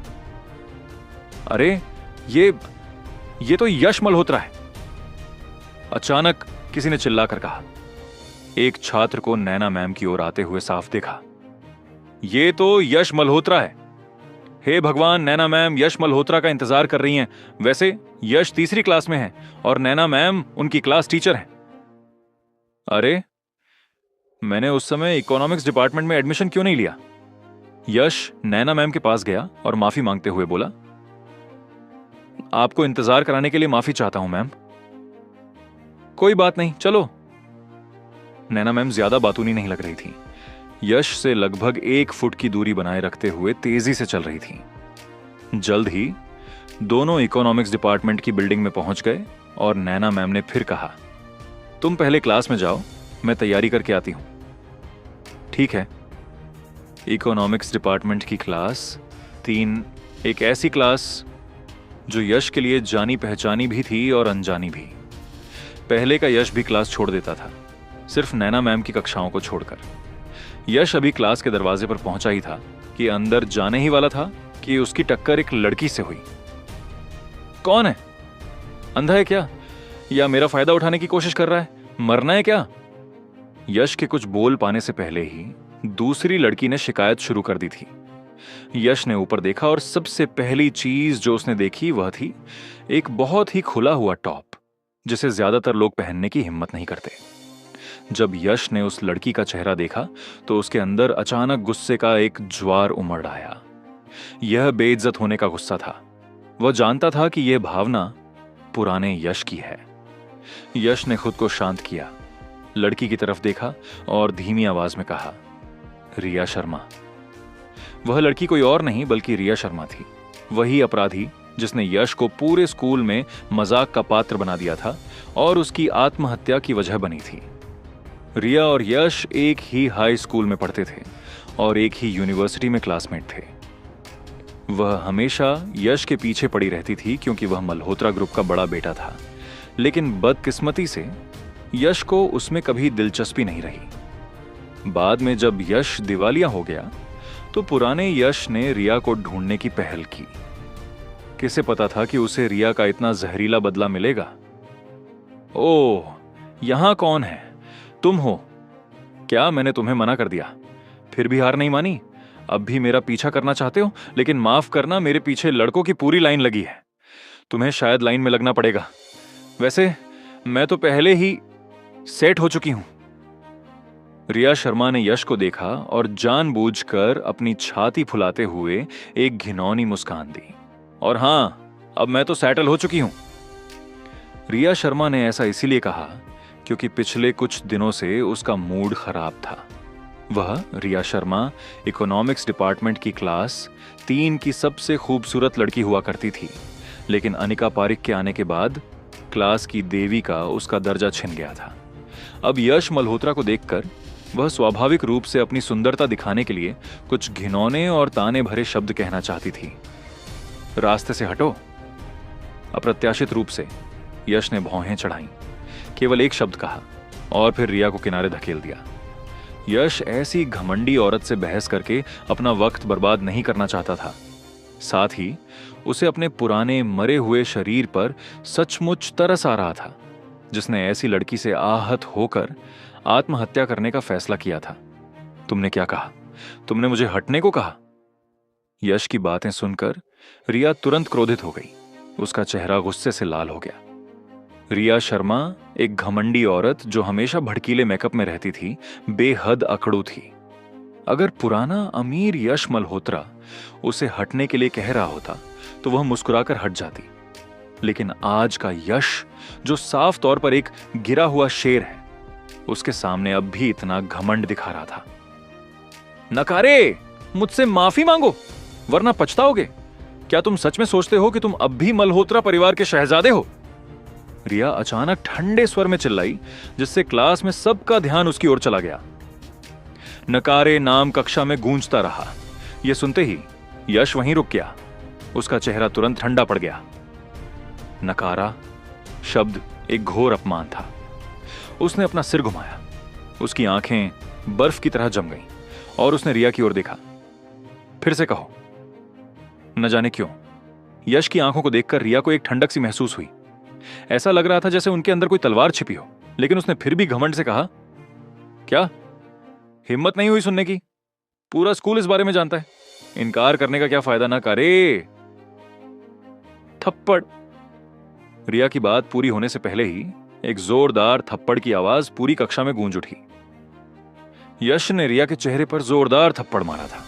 अरे ये तो यश मल्होत्रा है। अचानक किसी ने चिल्लाकर कहा। एक छात्र को नैना मैम की ओर आते हुए साफ देखा। ये तो यश मल्होत्रा है। हे भगवान, नैना मैम यश मल्होत्रा का इंतजार कर रही हैं। वैसे यश तीसरी क्लास में है और नैना मैम उनकी क्लास टीचर हैं। अरे, मैंने उस समय इकोनॉमिक्स डिपार्टमेंट में एडमिशन क्यों नहीं लिया? यश नैना मैम के पास गया और माफी मांगते हुए बोला, आपको इंतजार कराने के लिए माफी चाहता हूं मैम। कोई बात नहीं, चलो। नैना मैम ज्यादा बातूनी नहीं लग रही थी। यश से लगभग 1 फुट की दूरी बनाए रखते हुए तेजी से चल रही थी। जल्द ही दोनों इकोनॉमिक्स डिपार्टमेंट की बिल्डिंग में पहुंच गए और नैना मैम ने फिर कहा, तुम पहले क्लास में जाओ, मैं तैयारी करके आती हूं। ठीक है। इकोनॉमिक्स डिपार्टमेंट की क्लास 3 एक ऐसी क्लास जो यश के लिए जानी पहचानी भी थी और अनजानी भी। पहले का यश भी क्लास छोड़ देता था, सिर्फ नैना मैम की कक्षाओं को छोड़कर। यश अभी क्लास के दरवाजे पर पहुंचा ही था कि अंदर जाने ही वाला था कि उसकी टक्कर एक लड़की से हुई। कौन है? अंधा है क्या? या मेरा फायदा उठाने की कोशिश कर रहा है? मरना है क्या? यश के कुछ बोल पाने से पहले ही दूसरी लड़की ने शिकायत शुरू कर दी थी। यश ने ऊपर देखा और सबसे पहली चीज जो उसने देखी वह थी एक बहुत ही खुला हुआ टॉप, जिसे ज्यादातर लोग पहनने की हिम्मत नहीं करते। जब यश ने उस लड़की का चेहरा देखा तो उसके अंदर अचानक गुस्से का एक ज्वार उमड़ आया। यह बेइज्जत होने का गुस्सा था। वह जानता था कि यह भावना पुराने यश की है। यश ने खुद को शांत किया, लड़की की तरफ देखा और धीमी आवाज में कहा, रिया शर्मा। वह लड़की कोई और नहीं बल्कि रिया शर्मा थी, वही अपराधी जिसने यश को पूरे स्कूल में मजाक का पात्र बना दिया था और उसकी आत्महत्या की वजह बनी थी। रिया और यश एक ही हाई स्कूल में पढ़ते थे और एक ही यूनिवर्सिटी में क्लासमेट थे। वह हमेशा यश के पीछे पड़ी रहती थी क्योंकि वह मल्होत्रा ग्रुप का बड़ा बेटा था, लेकिन बदकिस्मती से यश को उसमें कभी दिलचस्पी नहीं रही। बाद में जब यश दिवालिया हो गया तो पुराने यश ने रिया को ढूंढने की पहल की। किसे पता था कि उसे रिया का इतना जहरीला बदला मिलेगा। ओह, यहां कौन है? तुम हो क्या? मैंने तुम्हें मना कर दिया, फिर भी हार नहीं मानी। अब भी मेरा पीछा करना चाहते हो? लेकिन माफ करना, मेरे पीछे लड़कों की पूरी लाइन लगी है। तुम्हें शायद लाइन में लगना पड़ेगा। वैसे मैं तो पहले ही सेट हो चुकी हूं। रिया शर्मा ने यश को देखा और जानबूझकर अपनी छाती फुलाते हुए एक घिनौनी मुस्कान दी। और हां, अब मैं तो सेटल हो चुकी हूं। रिया शर्मा ने ऐसा इसीलिए कहा क्योंकि पिछले कुछ दिनों से उसका मूड खराब था। वह रिया शर्मा इकोनॉमिक्स डिपार्टमेंट की क्लास 3 की सबसे खूबसूरत लड़की हुआ करती थी, लेकिन अनिका पारिक के आने के बाद क्लास की देवी का उसका दर्जा छिन गया था। अब यश मल्होत्रा को देखकर वह स्वाभाविक रूप से अपनी सुंदरता दिखाने के लिए कुछ घिनौने और ताने भरे शब्द कहना चाहती थी। रास्ते से हटो। अप्रत्याशित रूप से यश ने भौहें चढ़ाईं। केवल एक शब्द कहा और फिर रिया को किनारे धकेल दिया। यश ऐसी घमंडी औरत से बहस करके अपना वक्त बर्बाद नहीं करना चाहता था। साथ ही उसे अपने पुराने मरे हुए शरीर पर सचमुच तरस आ रहा था, जिसने ऐसी लड़की से आहत होकर आत्महत्या करने का फैसला किया था। तुमने क्या कहा? तुमने मुझे हटने को कहा? यश की बातें सुनकर रिया तुरंत क्रोधित हो गई। उसका चेहरा गुस्से से लाल हो गया। रिया शर्मा एक घमंडी औरत जो हमेशा भड़कीले मेकअप में रहती थी, बेहद अकड़ू थी। अगर पुराना अमीर यश मल्होत्रा उसे हटने के लिए कह रहा होता तो वह मुस्कुराकर हट जाती, लेकिन आज का यश जो साफ तौर पर एक गिरा हुआ शेर है, उसके सामने अब भी इतना घमंड दिखा रहा था। नकारे, मुझसे माफी मांगो वरना पछताओगे। क्या तुम सच में सोचते हो कि तुम अब भी मल्होत्रा परिवार के शहजादे हो? रिया अचानक ठंडे स्वर में चिल्लाई, जिससे क्लास में सबका ध्यान उसकी ओर चला गया। नकारे नाम कक्षा में गूंजता रहा। यह सुनते ही यश वहीं रुक गया। उसका चेहरा तुरंत ठंडा पड़ गया। नकारा शब्द एक घोर अपमान था। उसने अपना सिर घुमाया। उसकी आंखें बर्फ की तरह जम गईं और उसने रिया की ओर देखा। फिर से कहो। न जाने क्यों यश की आंखों को देखकर रिया को एक ठंडक सी महसूस हुई। ऐसा लग रहा था जैसे उनके अंदर कोई तलवार छिपी हो। लेकिन उसने फिर भी घमंड से कहा, क्या हिम्मत नहीं हुई सुनने की? पूरा स्कूल इस बारे में जानता है। इनकार करने का क्या फायदा, ना करे। थप्पड़। रिया की बात पूरी होने से पहले ही एक जोरदार थप्पड़ की आवाज पूरी कक्षा में गूंज उठी। यश ने रिया के चेहरे पर जोरदार थप्पड़ मारा था।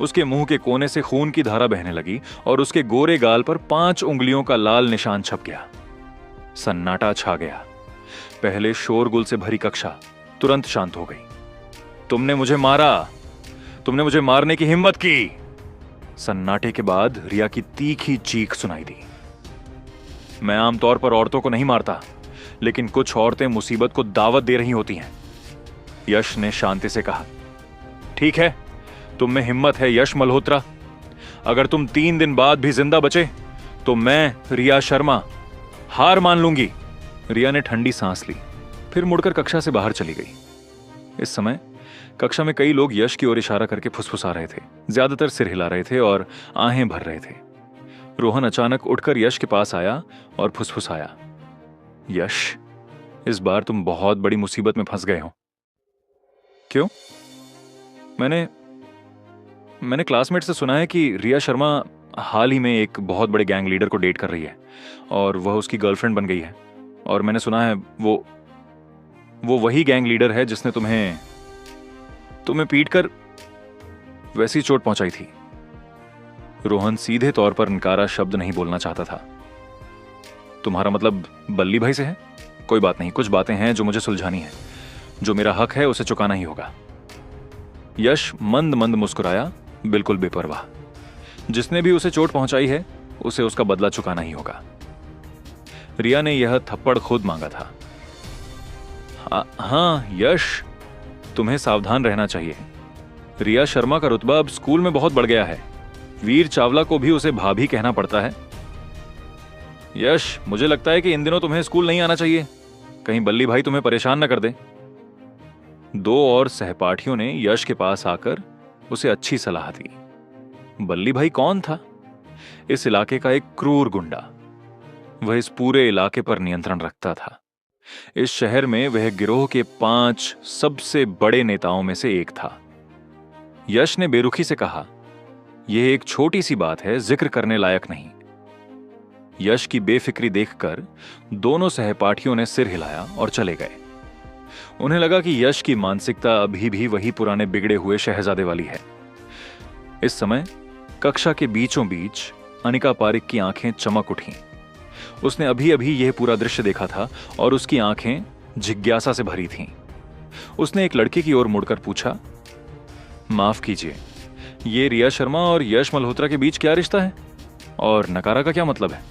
उसके मुंह के कोने से खून की धारा बहने लगी और उसके गोरे गाल पर 5 उंगलियों का लाल निशान छप गया। सन्नाटा छा गया। पहले शोरगुल से भरी कक्षा तुरंत शांत हो गई। तुमने मुझे मारा, तुमने मुझे मारने की हिम्मत की। सन्नाटे के बाद रिया की तीखी चीख सुनाई दी। मैं आमतौर पर औरतों को नहीं मारता, लेकिन कुछ औरतें मुसीबत को दावत दे रही होती हैं। यश ने शांति से कहा, ठीक है, तुम में हिम्मत है यश मल्होत्रा। अगर तुम 3 दिन बाद भी जिंदा बचे तो मैं, रिया शर्मा, हार मान लूंगी। रिया ने ठंडी सांस ली, फिर मुड़कर कक्षा से बाहर चली गई। इस समय कक्षा में कई लोग यश की ओर इशारा करके फुसफुसा रहे थे। ज्यादातर सिर हिला रहे थे और आहें भर रहे थे। रोहन अचानक उठकर यश के पास आया और फुसफुसाया, यश, इस बार तुम बहुत बड़ी मुसीबत में फंस गए हो। क्यों? मैंने क्लासमेट से सुना है कि रिया शर्मा हाल ही में एक बहुत बड़े गैंग लीडर को डेट कर रही है और वह उसकी गर्लफ्रेंड बन गई है। और मैंने सुना है वो वही गैंग लीडर है जिसने तुम्हें पीटकर वैसी चोट पहुंचाई थी। रोहन सीधे तौर पर नकारा शब्द नहीं बोलना चाहता था। तुम्हारा मतलब बल्ली भाई से है? कोई बात नहीं, कुछ बातें हैं जो मुझे सुलझानी है। जो मेरा हक है उसे चुकाना ही होगा। यश मंद मंद मुस्कुराया, बिल्कुल बेपरवाह। जिसने भी उसे चोट पहुंचाई है उसे उसका बदला चुकाना ही होगा। रिया ने यह थप्पड़ खुद मांगा था। हाँ यश, तुम्हें सावधान रहना चाहिए। रिया शर्मा का रुतबा अब स्कूल में बहुत बढ़ गया है। वीर चावला को भी उसे भाभी कहना पड़ता है। यश, मुझे लगता है कि इन दिनों तुम्हें स्कूल नहीं आना चाहिए, कहीं बल्ली भाई तुम्हें परेशान न कर दे। 2 और सहपाठियों ने यश के पास आकर उसे अच्छी सलाह दी। बल्ली भाई कौन था? इस इलाके का एक क्रूर गुंडा। वह इस पूरे इलाके पर नियंत्रण रखता था। इस शहर में वह गिरोह के 5 सबसे बड़े नेताओं में से एक था। यश ने बेरुखी से कहा, यह एक छोटी सी बात है, जिक्र करने लायक नहीं। यश की बेफिक्री देखकर दोनों सहपाठियों ने सिर हिलाया और चले गए। उन्हें लगा कि यश की मानसिकता अभी भी वही पुराने बिगड़े हुए शहजादे वाली है। इस समय कक्षा के बीचों बीच अनिका पारिक की आंखें चमक उठीं। उसने अभी अभी यह पूरा दृश्य देखा था और उसकी आंखें जिज्ञासा से भरी थीं। उसने एक लड़के की ओर मुड़कर पूछा, माफ कीजिए, ये रिया शर्मा और यश मल्होत्रा के बीच क्या रिश्ता है? और नकारा का क्या मतलब है?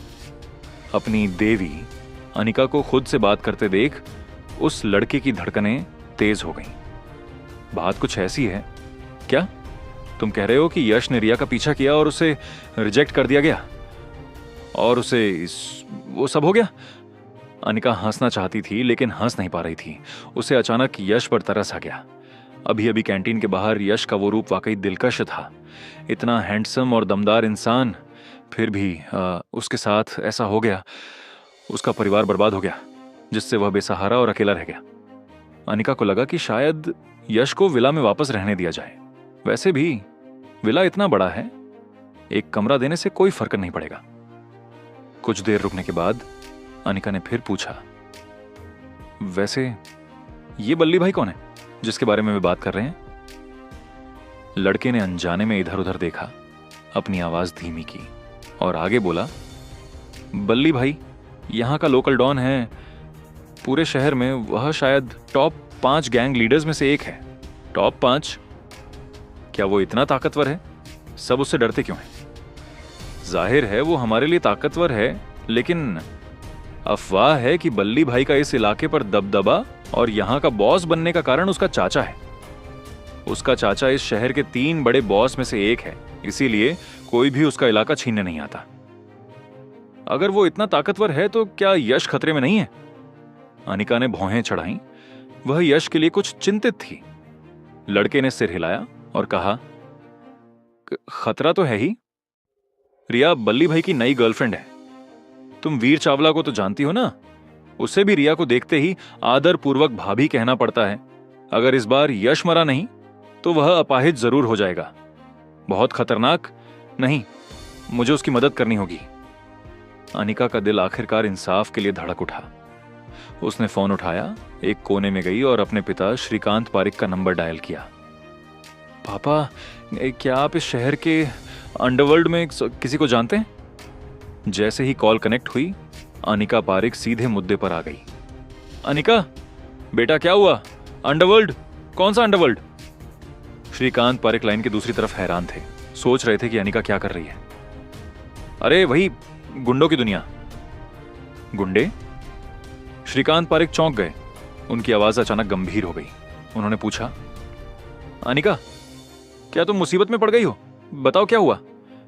अपनी देवी अनिका को खुद से बात करते देख उस लड़के की धड़कनें तेज हो गईं। बात कुछ ऐसी है क्या? तुम कह रहे हो कि यश ने रिया का पीछा किया और उसे रिजेक्ट कर दिया गया और वो सब हो गया? अनिका हंसना चाहती थी लेकिन हंस नहीं पा रही थी। उसे अचानक यश पर तरस आ गया। अभी अभी कैंटीन के बाहर यश का वो रूप वाकई दिलकश था। इतना हैंडसम और दमदार इंसान, फिर भी उसके साथ ऐसा हो गया। उसका परिवार बर्बाद हो गया, जिससे वह बेसहारा और अकेला रह गया। अनिका को लगा कि शायद यश को विला में वापस रहने दिया जाए। वैसे भी विला इतना बड़ा है, एक कमरा देने से कोई फर्क नहीं पड़ेगा। कुछ देर रुकने के बाद अनिका ने फिर पूछा, वैसे ये बल्ली भाई कौन है जिसके बारे में वे बात कर रहे हैं? लड़के ने अनजाने में इधर उधर देखा, अपनी आवाज धीमी की और आगे बोला, बल्ली भाई यहां का लोकल डॉन है। पूरे शहर में वह शायद टॉप 5 गैंग लीडर्स में से एक है। टॉप 5? क्या वो इतना ताकतवर है? सब उससे डरते क्यों हैं? जाहिर है वो हमारे लिए ताकतवर है, लेकिन अफवाह है कि बल्ली भाई का इस इलाके पर दबदबा और यहां का बॉस बनने का कारण उसका चाचा है। उसका चाचा इस शहर के 3 बड़े बॉस में से एक है, इसीलिए कोई भी उसका इलाका छीनने नहीं आता। अगर वो इतना ताकतवर है तो क्या यश खतरे में नहीं है? अनिका ने भौहें चढ़ाई। वह यश के लिए कुछ चिंतित थी। लड़के ने सिर हिलाया और कहा, खतरा तो है ही। रिया बल्ली भाई की नई गर्लफ्रेंड है। तुम वीर चावला को तो जानती हो ना? उसे भी रिया को देखते ही आदर पूर्वक भाभी कहना पड़ता है। अगर इस बार यश मरा नहीं तो वह अपाहिज जरूर हो जाएगा। बहुत खतरनाक। नहीं, मुझे उसकी मदद करनी होगी। अनिका का दिल आखिरकार इंसाफ के लिए धड़क उठा। उसने फोन उठाया, एक कोने में गई और अपने पिता श्रीकांत पारिक का नंबर डायल किया। पापा, क्या आप इस शहर के अंडरवर्ल्ड में किसी को जानते हैं? जैसे ही कॉल कनेक्ट हुई, अनिका पारिक सीधे मुद्दे पर आ गई। अनिका, बेटा क्या हुआ? अंडरवर्ल्ड? कौन सा अंडरवर्ल्ड? श्रीकांत पारिक लाइन के दूसरी तरफ हैरान थे, सोच रहे थे कि अनिका क्या कर रही है। अरे वही गुंडों की दुनिया। गुंडे? श्रीकांत पारिक चौंक गए। उनकी आवाज अचानक गंभीर हो गई। उन्होंने पूछा, अनिका, क्या तुम मुसीबत में पड़ गई हो? बताओ क्या हुआ?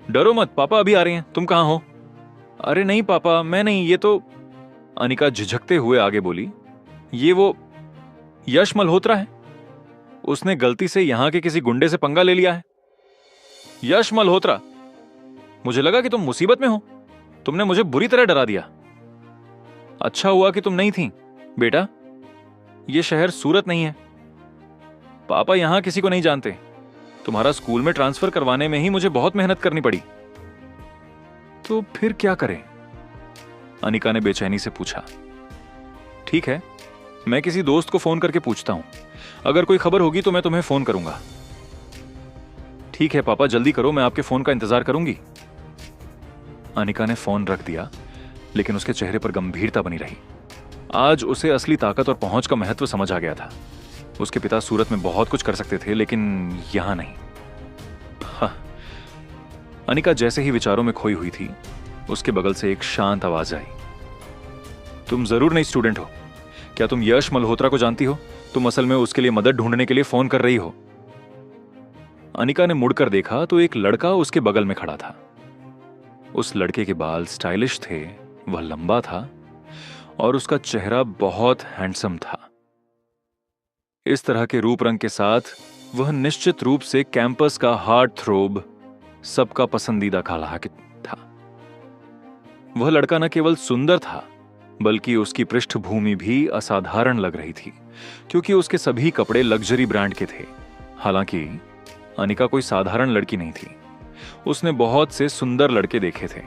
डरो मत, पापा अभी आ रहे हैं। तुम कहां हो? अरे नहीं पापा, मैं नहीं, ये तो। अनिका झिझकते हुए आगे बोली, ये वो यश मल्होत्रा है। उसने गलती से यहां के किसी गुंडे से पंगा ले लिया है। यश मल्होत्रा? मुझे लगा कि तुम मुसीबत में हो। तुमने मुझे बुरी तरह डरा दिया। अच्छा हुआ कि तुम नहीं थी। बेटा, यह शहर सूरत नहीं है। पापा यहां किसी को नहीं जानते। तुम्हारा स्कूल में ट्रांसफर करवाने में ही मुझे बहुत मेहनत करनी पड़ी। तो फिर क्या करें? अनिका ने बेचैनी से पूछा। ठीक है, मैं किसी दोस्त को फोन करके पूछता हूं। अगर कोई खबर होगी तो मैं तुम्हें फोन करूंगा। ठीक है पापा, जल्दी करो, मैं आपके फोन का इंतजार करूंगी। अनिका ने फोन रख दिया, लेकिन उसके चेहरे पर गंभीरता बनी रही। आज उसे असली ताकत और पहुंच का महत्व समझ आ गया था। उसके पिता सूरत में बहुत कुछ कर सकते थे, लेकिन यहां नहीं। हाँ। अनिका जैसे ही विचारों में खोई हुई थी, उसके बगल से एक शांत आवाज आई। तुम जरूर नई स्टूडेंट हो। क्या तुम यश मल्होत्रा को जानती हो? तुम असल में उसके लिए मदद ढूंढने के लिए फोन कर रही हो। अनिका ने मुड़कर देखा तो एक लड़का उसके बगल में खड़ा था। उस लड़के के बाल स्टाइलिश थे, वह लंबा था और उसका चेहरा बहुत हैंडसम था। इस तरह के रूप रंग के साथ वह निश्चित रूप से कैंपस का हार्ट थ्रोब, सबका पसंदीदा खलनायक था। वह लड़का न केवल सुंदर था, बल्कि उसकी पृष्ठभूमि भी असाधारण लग रही थी, क्योंकि उसके सभी कपड़े लग्जरी ब्रांड के थे। हालांकि अनिका कोई साधारण लड़की नहीं थी। उसने बहुत से सुंदर लड़के देखे थे।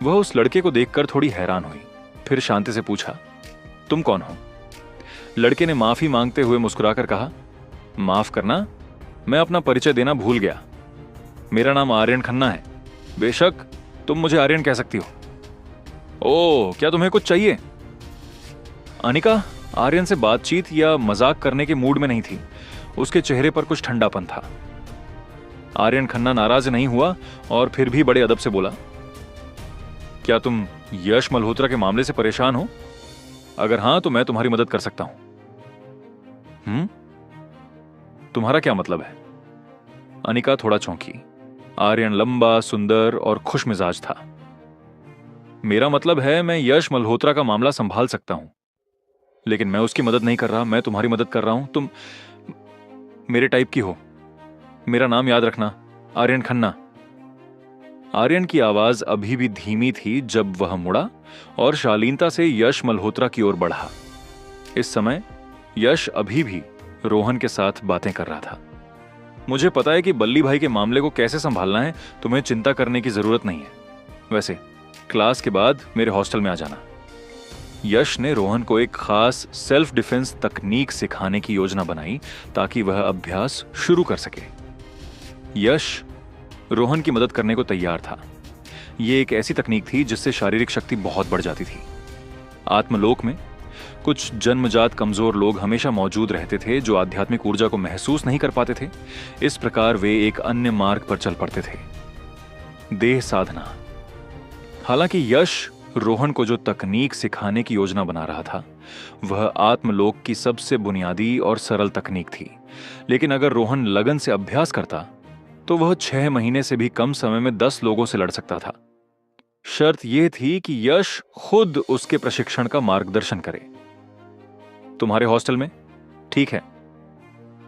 वह उस लड़के को देखकर थोड़ी हैरान हुई, फिर शांति से पूछा, तुम कौन हो? लड़के ने माफी मांगते हुए मुस्कुराकर कहा, माफ करना, मैं अपना परिचय देना भूल गया। मेरा नाम आर्यन खन्ना है। बेशक, तुम मुझे आर्यन कह सकती हो। ओह, क्या तुम्हें कुछ चाहिए? अनिका आर्यन से बातचीत या मजाक करने के मूड में नहीं थी। उसके चेहरे पर कुछ ठंडापन था। आर्यन खन्ना नाराज नहीं हुआ और फिर भी बड़े अदब से बोला, क्या तुम यश मल्होत्रा के मामले से परेशान हो? अगर हां तो मैं तुम्हारी मदद कर सकता हूं। तुम्हारा क्या मतलब है? अनिका थोड़ा चौंकी। आर्यन लंबा, सुंदर और खुश मिजाज था। मेरा मतलब है, मैं यश मल्होत्रा का मामला संभाल सकता हूं, लेकिन मैं उसकी मदद नहीं कर रहा, मैं तुम्हारी मदद कर रहा हूं। तुम मेरे टाइप की हो। मेरा नाम याद रखना, आर्यन खन्ना। आर्यन की आवाज अभी भी धीमी थी जब वह मुड़ा और शालीनता से यश मल्होत्रा की ओर बढ़ा। इस समय यश अभी भी रोहन के साथ बातें कर रहा था। मुझे पता है कि बल्ली भाई के मामले को कैसे संभालना है, तुम्हें चिंता करने की जरूरत नहीं है। वैसे क्लास के बाद मेरे हॉस्टल में आ जाना। यश ने रोहन को एक खास सेल्फ डिफेंस तकनीक सिखाने की योजना बनाई ताकि वह अभ्यास शुरू कर सके। यश रोहन की मदद करने को तैयार था। यह एक ऐसी तकनीक थी जिससे शारीरिक शक्ति बहुत बढ़ जाती थी। आत्मलोक में कुछ जन्मजात कमजोर लोग हमेशा मौजूद रहते थे जो आध्यात्मिक ऊर्जा को महसूस नहीं कर पाते थे। इस प्रकार वे एक अन्य मार्ग पर चल पड़ते थे, देह साधना। हालांकि यश रोहन को जो तकनीक सिखाने की योजना बना रहा था वह आत्मलोक की सबसे बुनियादी और सरल तकनीक थी, लेकिन अगर रोहन लगन से अभ्यास करता तो वह 6 महीने से भी कम समय में 10 लोगों से लड़ सकता था। शर्त यह थी कि यश खुद उसके प्रशिक्षण का मार्गदर्शन करे। तुम्हारे हॉस्टल में? ठीक है।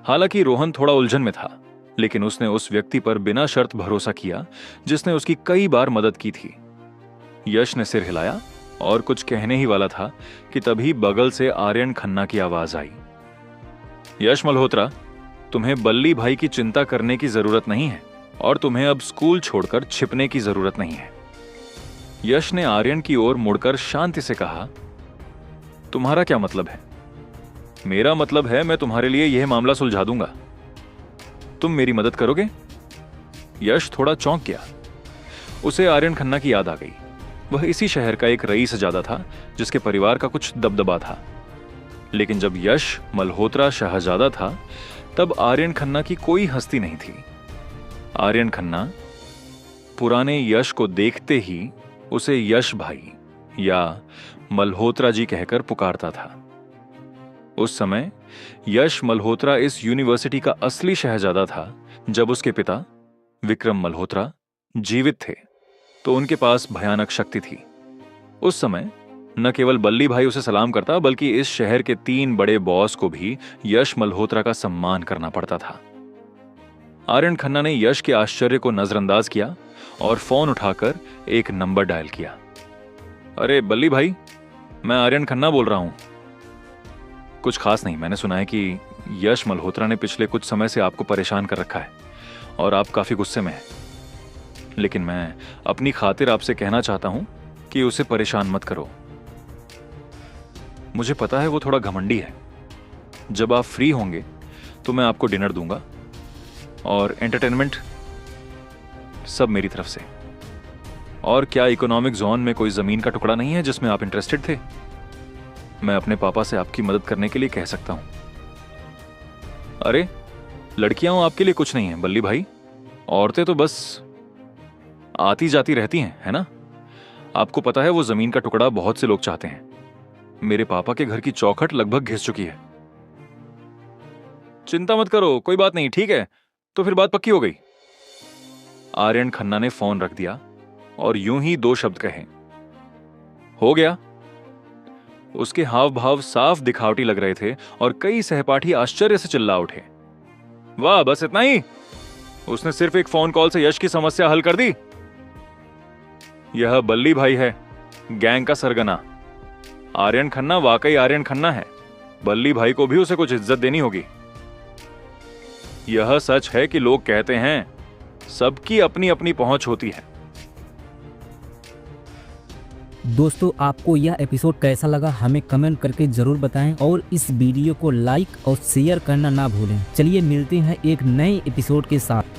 हालांकि रोहन थोड़ा उलझन में था, लेकिन उसने उस व्यक्ति पर बिना शर्त भरोसा किया जिसने उसकी कई बार मदद की थी। यश ने सिर हिलाया और कुछ कहने ही वाला था कि तभी बगल से आर्यन खन्ना की आवाज आई। यश मल्होत्रा, तुम्हें बल्ली भाई की चिंता करने की जरूरत नहीं है और तुम्हें अब स्कूल छोड़कर छिपने की जरूरत नहीं है। यश ने आर्यन की ओर मुड़कर शांति से कहा, तुम्हारा क्या मतलब है? मेरा मतलब है मैं तुम्हारे लिए यह मामला सुलझा दूंगा। तुम मेरी मदद करोगे? यश थोड़ा चौंक गया। उसे आर्यन खन्ना की याद आ गई। वह इसी शहर का एक रईसजादा था जिसके परिवार का कुछ दबदबा था। लेकिन जब यश मल्होत्रा शहजादा था तब आर्यन खन्ना की कोई हस्ती नहीं थी। आर्यन खन्ना पुराने यश को देखते ही उसे यश भाई या मल्होत्रा जी कहकर पुकारता था। उस समय यश मल्होत्रा इस यूनिवर्सिटी का असली शहजादा था। जब उसके पिता विक्रम मल्होत्रा जीवित थे तो उनके पास भयानक शक्ति थी। उस समय न केवल बल्ली भाई उसे सलाम करता बल्कि इस शहर के 3 बड़े बॉस को भी यश मल्होत्रा का सम्मान करना पड़ता था। आर्यन खन्ना ने यश के आश्चर्य को नजरअंदाज किया और फोन उठाकर एक नंबर डायल किया। अरे बल्ली भाई, मैं आर्यन खन्ना बोल रहा हूं। कुछ खास नहीं, मैंने सुना है कि यश मल्होत्रा ने पिछले कुछ समय से आपको परेशान कर रखा है और आप काफी गुस्से में हैं। लेकिन मैं अपनी खातिर आपसे कहना चाहता हूं कि उसे परेशान मत करो। मुझे पता है वो थोड़ा घमंडी है। जब आप फ्री होंगे तो मैं आपको डिनर दूंगा और एंटरटेनमेंट सब मेरी तरफ से। और क्या इकोनॉमिक जोन में कोई जमीन का टुकड़ा नहीं है जिसमें आप इंटरेस्टेड थे? मैं अपने पापा से आपकी मदद करने के लिए कह सकता हूं। अरे लड़कियां आपके लिए कुछ नहीं है बल्ली भाई। औरतें तो बस आती जाती रहती हैं, है ना? आपको पता है वो जमीन का टुकड़ा बहुत से लोग चाहते हैं। मेरे पापा के घर की चौखट लगभग घिस चुकी है। चिंता मत करो, कोई बात नहीं, ठीक है? तो फिर बात पक्की हो गई। आर्यन खन्ना ने फोन रख दिया और यूं ही 2 शब्द कहे, हो गया। उसके हाव भाव साफ दिखावटी लग रहे थे और कई सहपाठी आश्चर्य से चिल्ला उठे, वाह, बस इतना ही? उसने सिर्फ एक फोन कॉल से यश की समस्या हल कर दी। यह बल्ली भाई है, गैंग का सरगना। आर्यन खन्ना वाकई आर्यन खन्ना है। बल्ली भाई को भी उसे कुछ इज्जत देनी होगी। यह सच है कि लोग कहते हैं सबकी अपनी अपनी पहुंच होती है। दोस्तों, आपको यह एपिसोड कैसा लगा हमें कमेंट करके जरूर बताएं और इस वीडियो को लाइक और शेयर करना ना भूलें। चलिए मिलते हैं एक नए एपिसोड के साथ।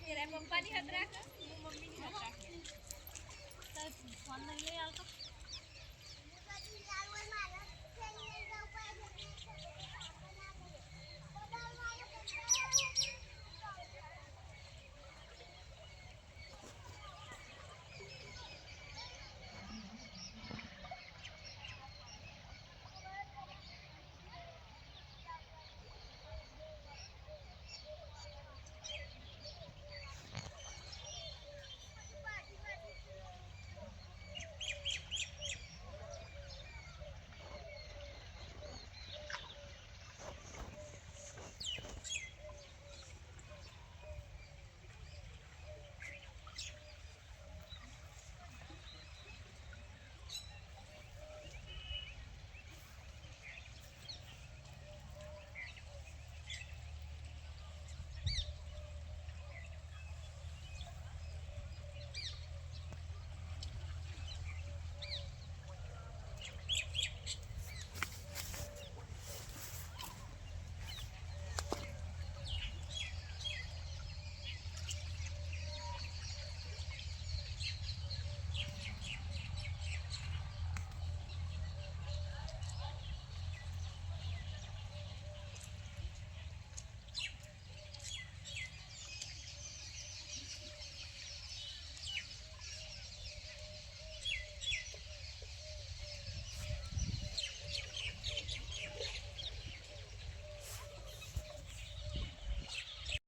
तेरा पप्पा नहीं हट रहा, मम्मी नहीं हट रहा। फोन नहीं ले आल तो